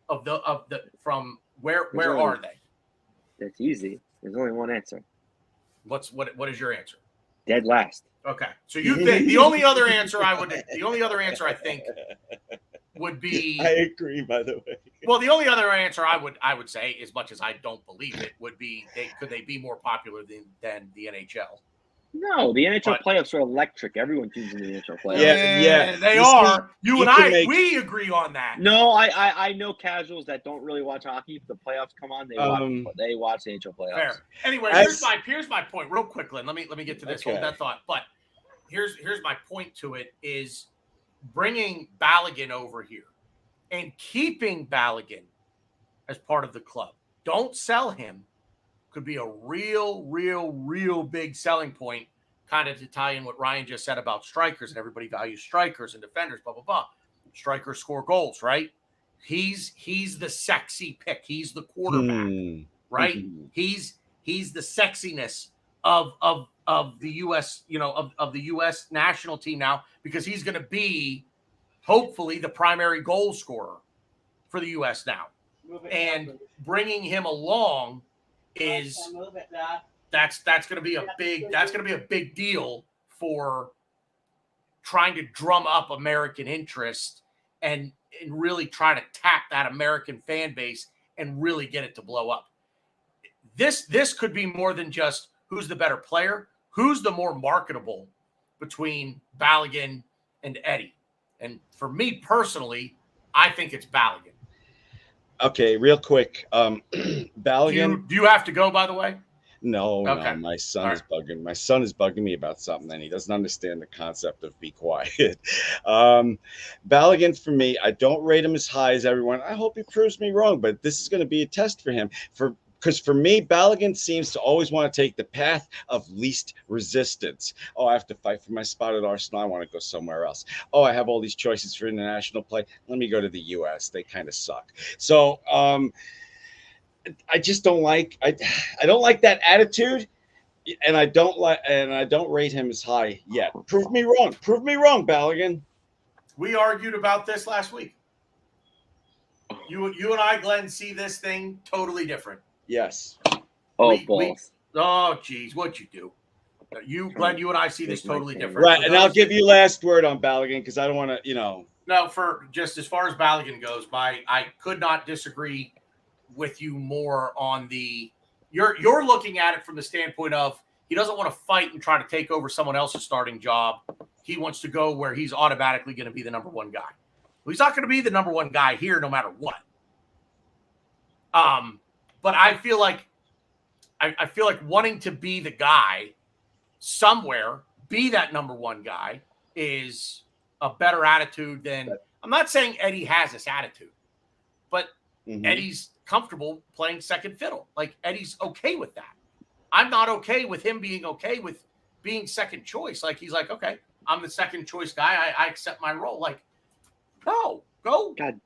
of the from where are they? that's easy. There's only one answer. What is your answer? Dead last. Okay, so you think the only other answer I think would be. I agree, by the way. Well, the only other answer I would say, as much as I don't believe it, would be could they be more popular than the NHL? No, the NHL playoffs are electric. Everyone tunes in the NHL playoffs. Yeah. They You are. see, You you and can I, make- we agree on that. No, I know casuals that don't really watch hockey. If the playoffs come on, they watch the NHL playoffs. Fair. Anyway, As- here's my point, real quick, Lynn. Let me get to this. Okay. Hold that thought. But here's my point to it is bringing Balogun over here and keeping Balogun as part of the club. Don't sell him. Could be a real big selling point, kind of to tie in what Ryan just said about strikers, and everybody values strikers and defenders, blah, blah, blah. Strikers score goals, right? He's the sexy pick. He's the quarterback, right? He's the sexiness of the US, of the US national team now, because he's going to be hopefully the primary goal scorer for the US now. And bringing him along is that's going to be a big deal for trying to drum up American interest and really try to tap that American fan base and really get it to blow up. This could be more than just who's the better player, who's the more marketable between Balogun and Eddie. And for me personally, I think it's Balogun. Okay, real quick. Balogun. Do you have to go, by the way? No, Okay. no, my son is bugging. My son is bugging me about something, and he doesn't understand the concept of be quiet. Balogun, for me, I don't rate him as high as everyone. I hope he proves me wrong, but this is going to be a test for him. Because for me, Balogun seems to always want to take the path of least resistance. Oh, I have to fight for my spot at Arsenal. I want to go somewhere else. Oh, I have all these choices for international play. Let me go to the U.S. They kind of suck. So I just don't like. I don't like that attitude, and I don't rate him as high yet. Prove me wrong. Prove me wrong, Balogun. We argued about this last week. You and I, Glenn, see this thing totally different. Yes. Balls. Oh, geez, what'd you do? Glenn, you and I see this totally different. Right, So and I'll give you last word on Balogun because I don't want to, No, for just as far as Balogun goes, I could not disagree with you more on the. You're looking at it from the standpoint of he doesn't want to fight and try to take over someone else's starting job. He wants to go where he's automatically going to be the number one guy. Well, he's not going to be the number one guy here, no matter what. But I feel like wanting to be the guy somewhere, be that number one guy, is a better attitude than. I'm not saying Eddie has this attitude, but Eddie's comfortable playing second fiddle. Like, Eddie's okay with that. I'm not okay with him being okay with being second choice. Like, he's like, okay, I'm the second choice guy. I accept my role. Like, no, go. God.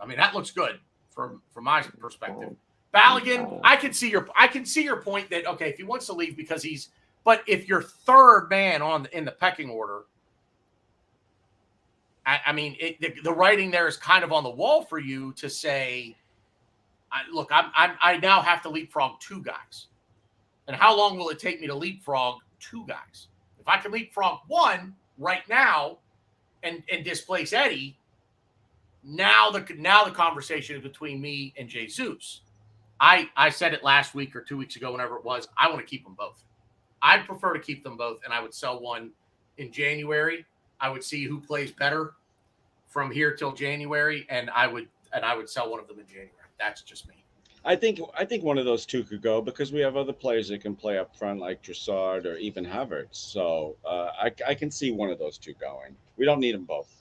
I mean, that looks good from my perspective. Balogun, I can see your point that, okay, if he wants to leave because but if you're third man in the pecking order, I mean, the writing there is kind of on the wall for you to say, look, I now have to leapfrog 2 guys. And how long will it take me to leapfrog 2 guys? If I can leapfrog 1 right now and displace Eddie, now the conversation is between me and Jesus. I said it last week or 2 weeks ago, whenever it was, I want to keep them both. I'd prefer to keep them both, and I would sell one in January. I would see who plays better from here till January, and I would sell one of them in January. That's just me. I think one of those 2 could go because we have other players that can play up front, like Trossard or even Havertz. So I can see one of those 2 going. We don't need them both.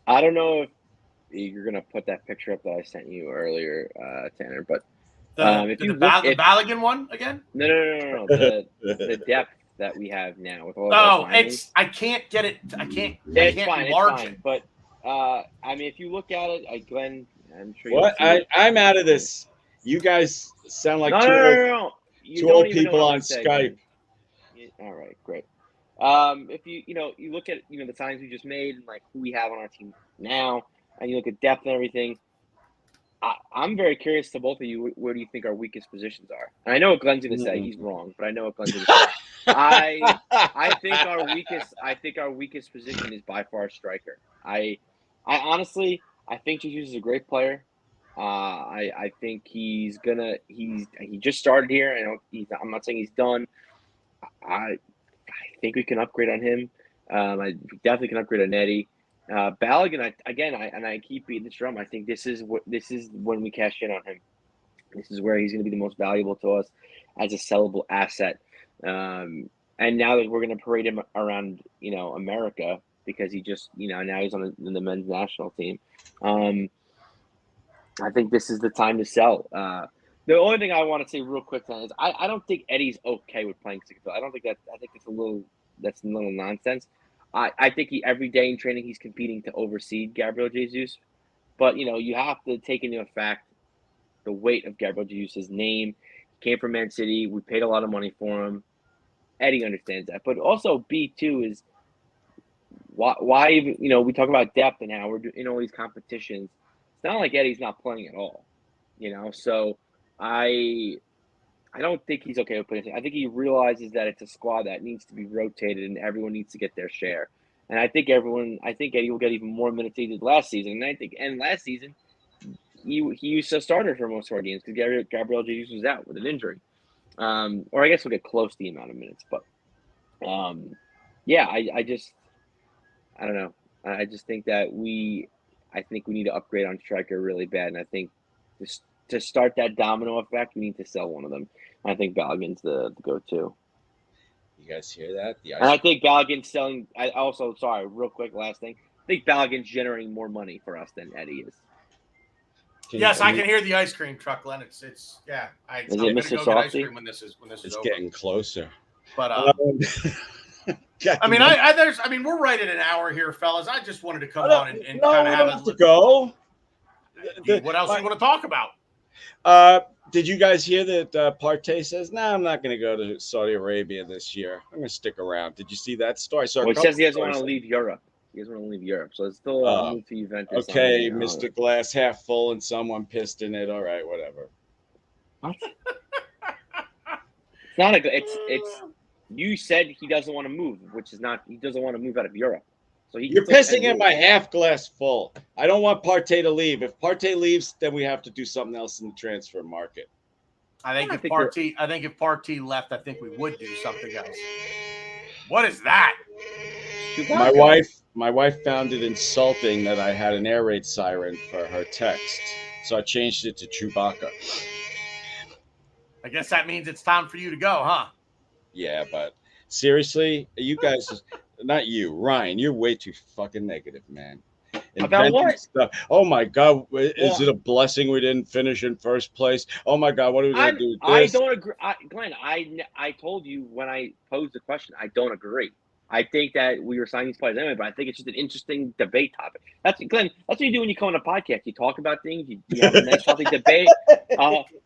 I don't know if you're gonna put that picture up that I sent you earlier, Tanner, but The Balogun one again? No. The depth that we have now with all of our signings. I can't get it. I can't It's enlarge fine. it. But I mean, if you look at it, Glenn, I'm sure What? I'm out of this. You guys sound like no. You two don't old even know people what I'm on gonna say, Skype. Glenn. All right, great. If you look at the signings we just made and like who we have on our team now, and you look at depth and everything, I'm very curious to both of you. Where do you think our weakest positions are? And I know what Glenn's going to say. He's wrong, but I know what Glenn's going to say. I think our weakest position is by far striker. I honestly think Jesus is a great player. I think he just started here, and I'm not saying he's done. I think we can upgrade on him. I definitely can upgrade on Eddie. Balogun, I keep beating this drum. I think this is when we cash in on him. This is where he's going to be the most valuable to us as a sellable asset. And now that we're going to parade him around, America because he just, now he's on the men's national team. I think this is the time to sell. The only thing I want to say real quick is I don't think Eddie's okay with playing 6 field. I think that's a little nonsense. I think every day in training he's competing to oversee Gabriel Jesus, but you have to take into effect the weight of Gabriel Jesus' name. He came from Man City. We paid a lot of money for him. Eddie understands that, but also B2 is why even we talk about depth and how we're in all these competitions. It's not like Eddie's not playing at all, So I don't think he's okay with putting it. I think he realizes that it's a squad that needs to be rotated and everyone needs to get their share. And I think Eddie will get even more minutes than he did last season. And last season, he used to starter for most of our games because Gabriel Jesus was out with an injury. Or I guess we'll get close to the amount of minutes. But, I don't know. I just think that we need to upgrade on striker really bad. And I think to start that domino effect, we need to sell one of them. I think Balogun's the go-to. You guys hear that? And I think Balogun's selling. Real quick, last thing. I think Balogun's generating more money for us than Eddie is. I can hear the ice cream truck, Len. It's yeah. I'm going to go get ice cream when this is over. It's getting closer. But we're right at an hour here, fellas. I just wanted to come on and kind of have to go. What else you want to talk about? Did you guys hear that Partey says, I'm not going to go to Saudi Arabia this year. I'm going to stick around. Did you see that story? He says he doesn't want to leave Europe. He doesn't want to leave Europe. So it's still a move to Juventus. Okay, Mr. Glass half full and someone pissed in it. All right, whatever. What? It's not it's you said he doesn't want to move, which is not, he doesn't want to move out of Europe. So you're pissing in my half glass full. I don't want Partey to leave. If Partey leaves, then we have to do something else in the transfer market. I think if Partey left, I think we would do something else. What is that? My wife found it insulting that I had an air raid siren for her text, so I changed it to Chewbacca. I guess that means it's time for you to go, huh? Yeah, but seriously, you guys, not you, Ryan, you're way too fucking negative, man. About what? Stuff. Oh my God, is it a blessing we didn't finish in first place? Oh my God, what are we going to do with this? I don't agree. Glenn, I told you when I posed the question, I don't agree. I think that we were signing these players anyway, but I think it's just an interesting debate topic. Glenn, that's what you do when you come on a podcast. You talk about things. You have a nice, healthy debate.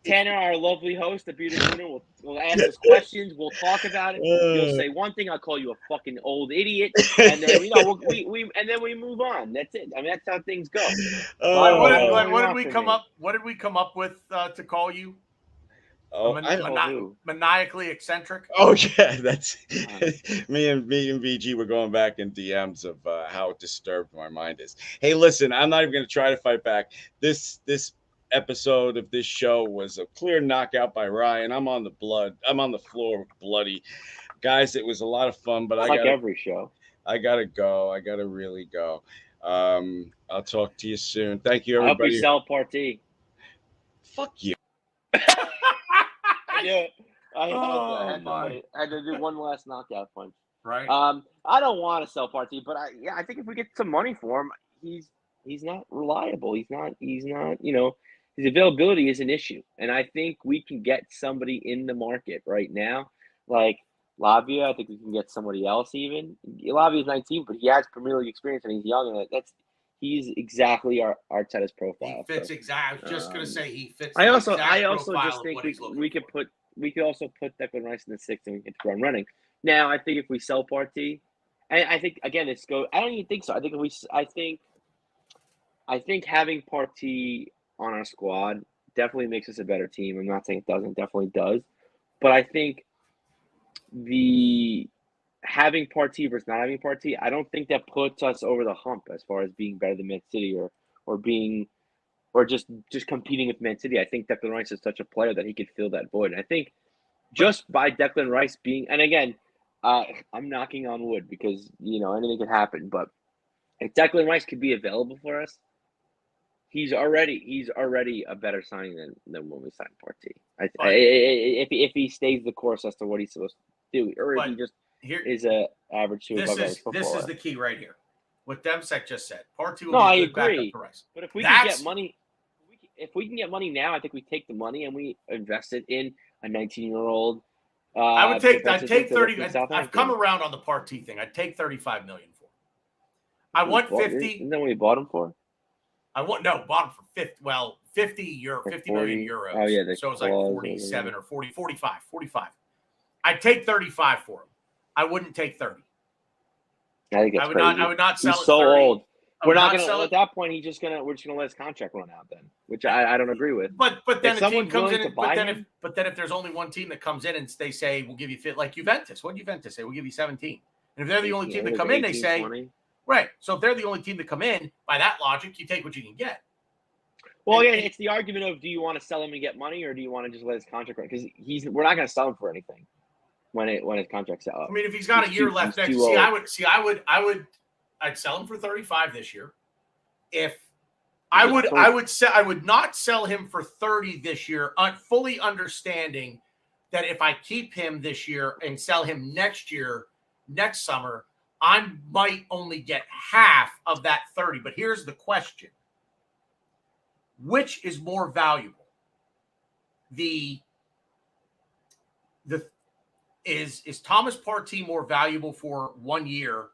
Tanner, our lovely host, the beautiful owner, will ask us questions. We'll talk about it. You'll say one thing. I'll call you a fucking old idiot, and then we move on. That's it. I mean, that's how things go. What did we come up with to call you? Maniacally eccentric. Oh yeah, that's me and VG were going back in DMs of how disturbed my mind is. Hey, listen, I'm not even going to try to fight back. This episode of this show was a clear knockout by Ryan. I'm on the floor, bloody guys. It was a lot of fun, but every show. I gotta go. I gotta really go. I'll talk to you soon. Thank you, everybody. I hope we sell Partey. Fuck you. Yeah, I had to do one last knockout punch. Right. I don't want to sell Partey, but I think if we get some money for him, he's not reliable. He's not. His availability is an issue, and I think we can get somebody in the market right now, like Lavia. I think we can get somebody else even. Lavia's 19, but he has Premier League experience and he's young, and he's exactly our Arteta's profile. He fits so. exactly. I was just gonna say he fits. I the also exact just think we could also put Declan Rice in the 6th and we get to run running. Now I think if we sell Partey, I think again I don't even think so. I think having Partey on our squad definitely makes us a better team. I'm not saying it doesn't, definitely does, but I think the having Partey versus not having Partey, I don't think that puts us over the hump as far as being better than Man City or being. Or just competing with Man City. I think Declan Rice is such a player that he could fill that void. And I think just by Declan Rice being, and again, I'm knocking on wood because anything could happen. But if Declan Rice could be available for us, he's already a better signing than when we signed Partey. If he stays the course as to what he's supposed to do, or if he just is a average to above average footballer. This is the key right here. What Demsek just said. Partey will No, be a I good backup agree. to Rice. But if we can get money. If we can get money now, I think we take the money and we invest it in a 19-year-old. I'd take 30. I've come around on the Partey thing. I'd take 35 million for him. I want 50. Isn't that what we bought him for? Bought him for 50. Well, 50 million euros. Oh yeah, so it's like 47 or 40, 45. I'd take 35 for him. I wouldn't take 30. I think that's crazy. I would not sell. He's it so 30. old. We're not gonna sell at that point. We're just gonna let his contract run out then, which I don't agree with. But then if a team comes in. But then if there's only one team that comes in and they say we'll give you fit like Juventus. What did Juventus say? We'll give you 17. And if they're the only team that come in, they say 20. Right. So if they're the only team that come in, by that logic, you take what you can get. Well, yeah, it's the argument of do you want to sell him and get money, or do you want to just let his contract run? Because we're not going to sell him for anything when his contract's up. I mean, if he's got a year left next, I'd sell him for 35 this year. If I would not sell him for 30 this year, fully understanding that if I keep him this year and sell him next summer, I might only get half of that 30. But here's the question. Which is more valuable? Is Thomas Partey more valuable for 1 year,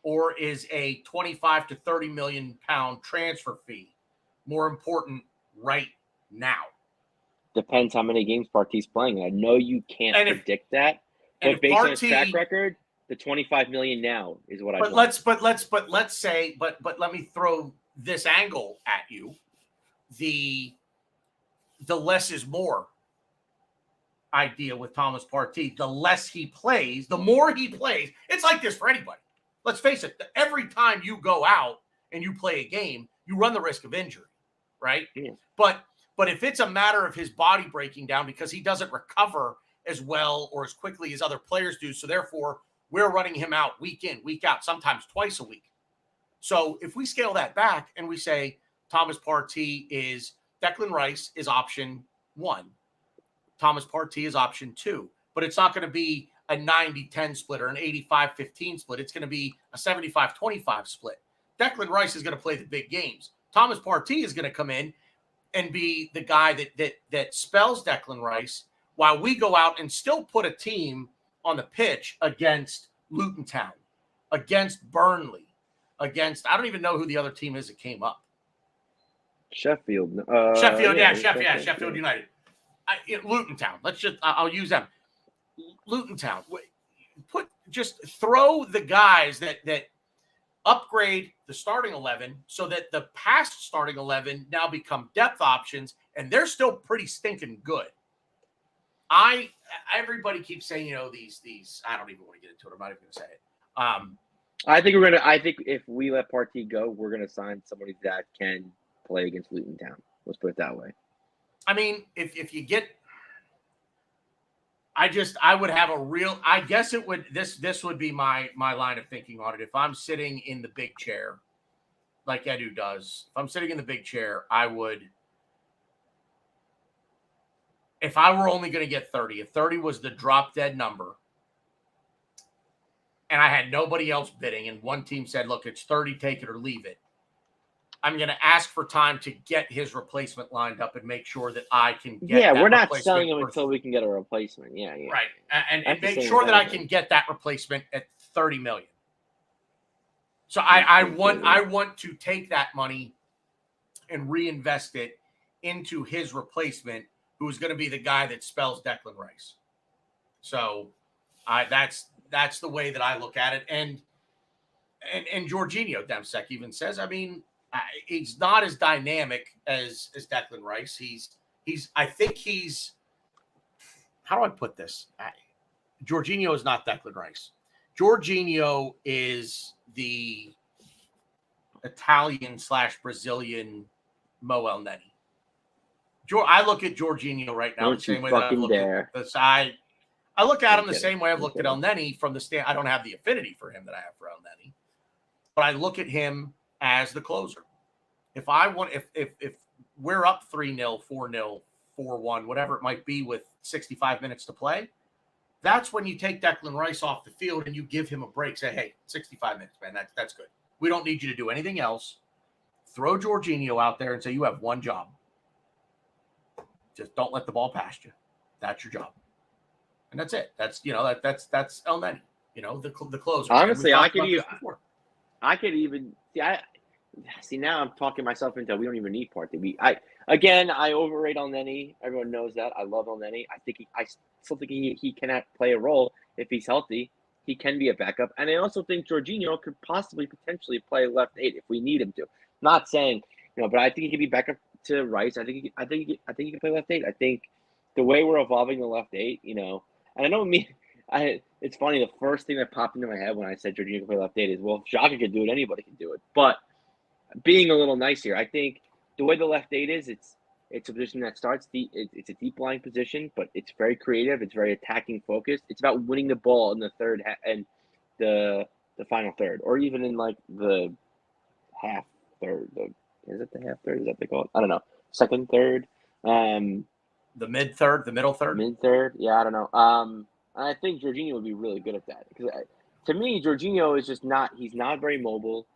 or is a 25 to 30 million pound transfer fee more important right now? Depends how many games Partey's playing. I know you can't predict that, but based on his track record, the 25 million now is what I want. But let me throw this angle at you. The less is more idea with Thomas Partey. The less he plays, the more he plays. It's like this for anybody. Let's face it. Every time you go out and you play a game, you run the risk of injury, right? Yeah. But if it's a matter of his body breaking down because he doesn't recover as well or as quickly as other players do, so therefore we're running him out week in, week out, sometimes twice a week. So if we scale that back and we say Thomas Partey Declan Rice is option 1, Thomas Partey is option 2, but it's not going to be a 90-10 split or an 85-15 split. It's going to be a 75-25 split. Declan Rice is going to play the big games. Thomas Partey is going to come in and be the guy that spells Declan Rice while we go out and still put a team on the pitch against Luton Town, against Burnley, against, I don't even know who the other team is that came up. Sheffield United. Luton Town. I'll use them. Luton Town. Throw the guys that upgrade the starting 11 so that the past starting 11 now become depth options, and they're still pretty stinking good. Everybody keeps saying, these. I don't even want to get into it. I'm not even going to say it. I think if we let Partey go, we're gonna sign somebody that can play against Luton Town. Let's put it that way. I mean, if you get, I would have a real. I guess it would. This would be my line of thinking on it. If I'm sitting in the big chair, like Edu does, if I'm sitting in the big chair, I would. If I were only going to get 30, if 30 was the drop dead number, and I had nobody else bidding, and one team said, "Look, it's 30, take it or leave it," I'm going to ask for time to get his replacement lined up and make sure that I can get Yeah, that we're not replacement selling him for- until we can get a replacement. Yeah, yeah. Right. And That's the make same sure with that I everything. can get that replacement at $30 million. So I want to take that money and reinvest it into his replacement, who's going to be the guy that spells Declan Rice. So that's the way that I look at it. And Jorginho Demsek even says, I mean, he's not as dynamic as Declan Rice. I think he's, how do I put this? Jorginho is not Declan Rice. Jorginho is the Italian/Brazilian Mo El Neni. I look at Jorginho right now the same way that I've looked at this. I look at him the same way I've looked at El Neni from the stand. I don't have the affinity for him that I have for El Neni, but I look at him as the closer. If we're up 3-0, 4-0, 4-1, whatever it might be with 65 minutes to play, that's when you take Declan Rice off the field and you give him a break. Say, hey, 65 minutes, man, that's good. We don't need you to do anything else. Throw Jorginho out there and say you have one job. Just don't let the ball past you. That's your job. And that's it. That's El Neni, the closer. Honestly, I could even see now I'm talking myself into we don't even need Partey. I overrate El Neni. Everyone knows that. I love El Neni. I still think he cannot play a role if he's healthy. He can be a backup. And I also think Jorginho could potentially play left 8 if we need him to. Not saying, but I think he could be backup to Rice. I think he can play left 8. I think the way we're evolving the left 8, and I know it's funny, the first thing that popped into my head when I said Jorginho can play left 8 is, well, if Xhaka can do it, anybody can do it. But being a little nice here, I think the way the left 8 is, it's a position that starts it's a deep line position, but it's very creative. It's very attacking focused. It's about winning the ball in the third and the final third, or even in like the half third. Is it the half third? Is that what they call it? I don't know. Second third. The mid third, the middle third. Mid third. Yeah, I don't know. I think Jorginho would be really good at that because to me, Jorginho is just not. He's not very mobile.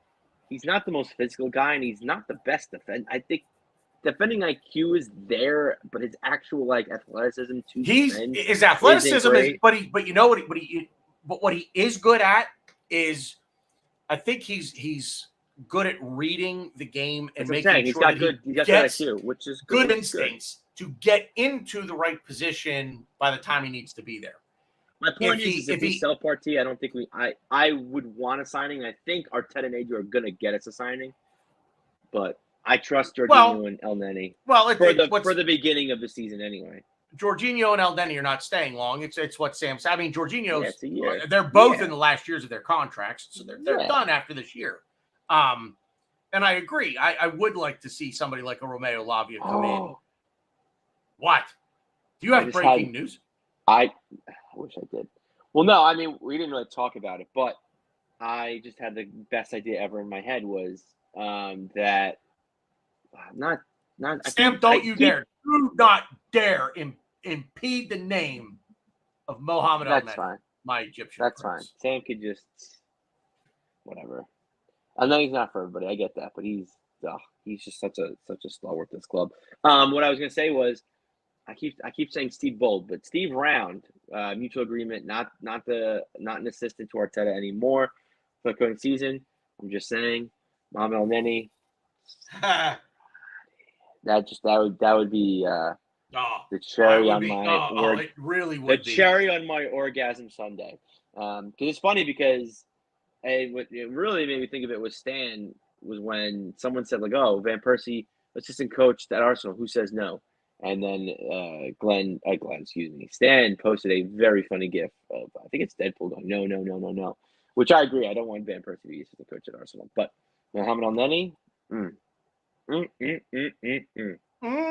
He's not the most physical guy, and he's not the best defender. I think defending IQ is there, but his actual athleticism to defend his athleticism is, but you know what he is good at is, I think he's good at reading the game and making sure that he gets IQ, which is good instincts to get into the right position by the time he needs to be there. My point is if we sell Partey, I don't think I would want a signing. I think Arteta and Adrian are going to get us a signing, but I trust Jorginho and El Neni. Well, for the beginning of the season anyway. Jorginho and El Neni are not staying long. It's what Sam said. I mean, Jorginho's they're both in the last years of their contracts, so they're done after this year. And I agree. I would like to see somebody like a Romeo Lavia come in. What? Do you have breaking news? I wish I did. Well, no, I mean, we didn't really talk about it, but I just had the best idea ever in my head was that Sam, dare. Do not dare impede the name of Mohammed El Neni. That's fine. My Egyptian That's prince. fine. Sam could just whatever. I know he's not for everybody. I get that, but he's just such a stalwart this club. What I was gonna say was I keep saying Steve Bold, but Steve Round, mutual agreement, not an assistant to Arteta anymore for the current season. I'm just saying, Mohamed El Neni. that would be the cherry on my it really would be cherry on my orgasm Sunday. Because it's funny because what it really made me think of it was Stan was when someone said oh, Van Persie, assistant coach at Arsenal, who says no? And then Stan posted a very funny gif of, I think it's Deadpool going, no, which I agree. I don't want Van Persie to be assistant coach at Arsenal, but Mohamed El Neni,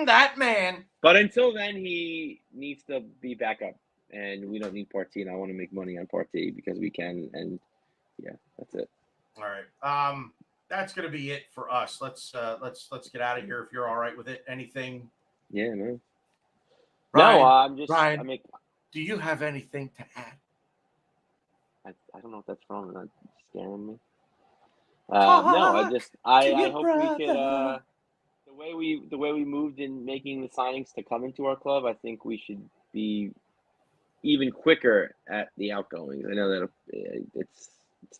that man. But until then, he needs to be back up, and we don't need Partey, and I want to make money on Partey because we can, and yeah, that's it. All right. That's gonna be it for us. Let's get out of here if you're all right with it. Anything? Yeah, man. Ryan, no, I'm just. Ryan, do you have anything to add? I don't know if that's wrong. That's scaring me. No, I hope we could. brother. The way we moved in making the signings to come into our club, I think we should be even quicker at the outgoings. I know that it's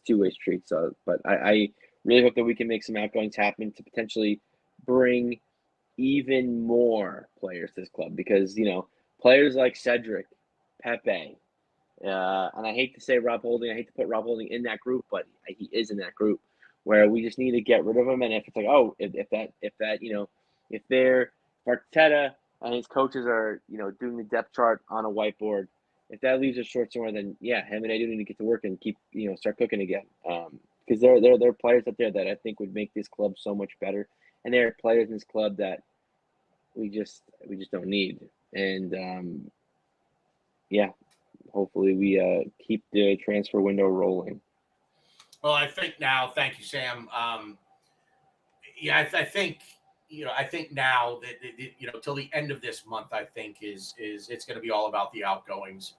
two-way street, so but I really hope that we can make some outgoings happen to potentially bring even more players to this club, because players like Cedric, Pepe, and I hate to say Rob Holding, I hate to put Rob Holding in that group, but he is in that group where we just need to get rid of him. And if it's like, if Arteta and his coaches are doing the depth chart on a whiteboard, if that leaves us short somewhere, then yeah, him and I do need to get to work and keep start cooking again. Because there are players out there that I think would make this club so much better, and there are players in this club that we just don't need. And yeah, hopefully we keep the transfer window rolling. Well, I think now, thank you, Sam. I think now that till the end of this month, I think is it's going to be all about the outgoings.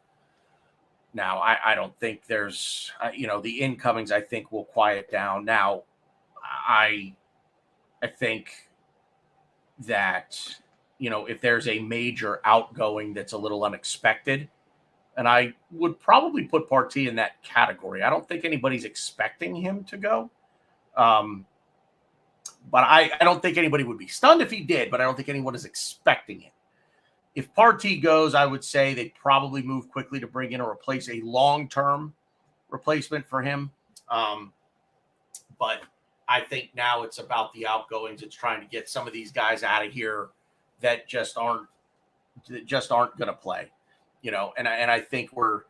Now, I don't think there's the incomings, I think, will quiet down. Now, I think that if there's a major outgoing that's a little unexpected, and I would probably put Partey in that category. I don't think anybody's expecting him to go. But I don't think anybody would be stunned if he did, but I don't think anyone is expecting it. If Partey goes, I would say they probably move quickly to bring in or replace a long-term replacement for him. But I think now it's about the outgoings. It's trying to get some of these guys out of here that just aren't going to play. And I think we're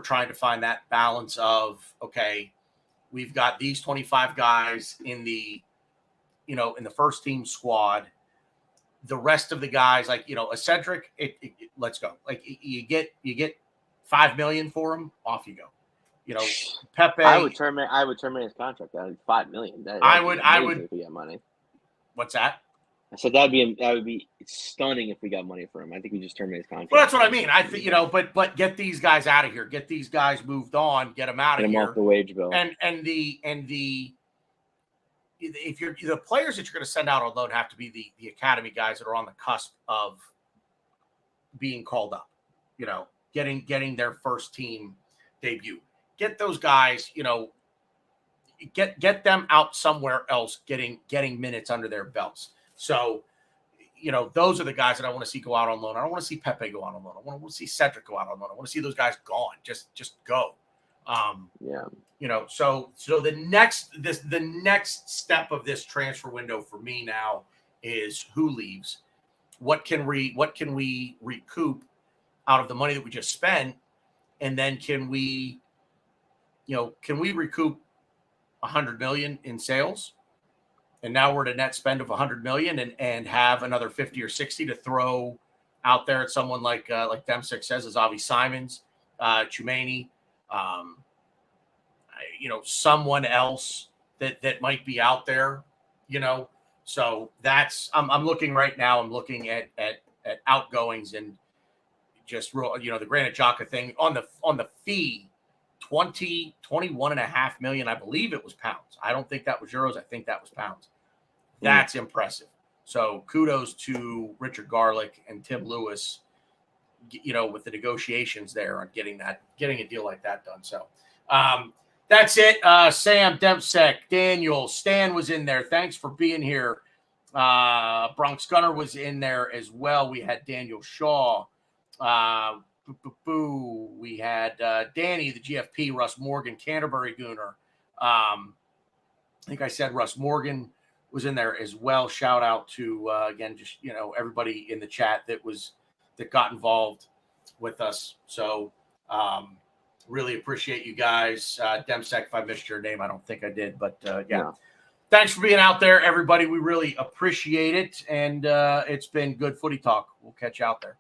trying to find that balance of, okay, we've got these 25 guys in the first team squad. The rest of the guys, like, a Cedric, let's go. Like, you get $5 million for him, off you go. Pepe. I would terminate his contract. That would $5 million. I would if we get money. What's that? I said that would be stunning if we got money for him. I think we just terminate his contract. Well, that's what I mean. I think but get these guys out of here. Get these guys moved on. Get them out of here. Get them off the wage bill. And if you're the players that you're going to send out on loan have to be the academy guys that are on the cusp of being called up. Getting their first team debut. Get those guys. Get them out somewhere else. Getting minutes under their belts. So, those are the guys that I want to see go out on loan. I don't want to see Pepe go out on loan. I want to see Cedric go out on loan. I want to see those guys gone. Just go. So the next step of this transfer window for me now is who leaves. What can we recoup out of the money that we just spent, and then can we recoup $100 million in sales? And now we're at a net spend of $100 million and have another 50 or 60 to throw out there at someone like Demsek says, as Avi Simons, Chumani, someone else that might be out there, So that's I'm looking right now. I'm looking at outgoings and just real, the Granit Xhaka thing on the fee, 21.5 million. I believe it was pounds. I don't think that was euros. I think that was pounds. That's impressive. So kudos to Richard Garlick and Tim Lewis, with the negotiations there on getting a deal like that done. So that's it. Sam, Demsek, Daniel, Stan was in there. Thanks for being here. Bronx Gunner was in there as well. We had Daniel Shaw. We had Danny, the GFP, Russ Morgan, Canterbury Gooner. I think I said Russ Morgan was in there as well. Shout out to again, just everybody in the chat that got involved with us. So really appreciate you guys. Demsek, if I missed your name, I don't think I did, but yeah. No. Thanks for being out there, everybody. We really appreciate it, and it's been good footy talk. We'll catch you out there.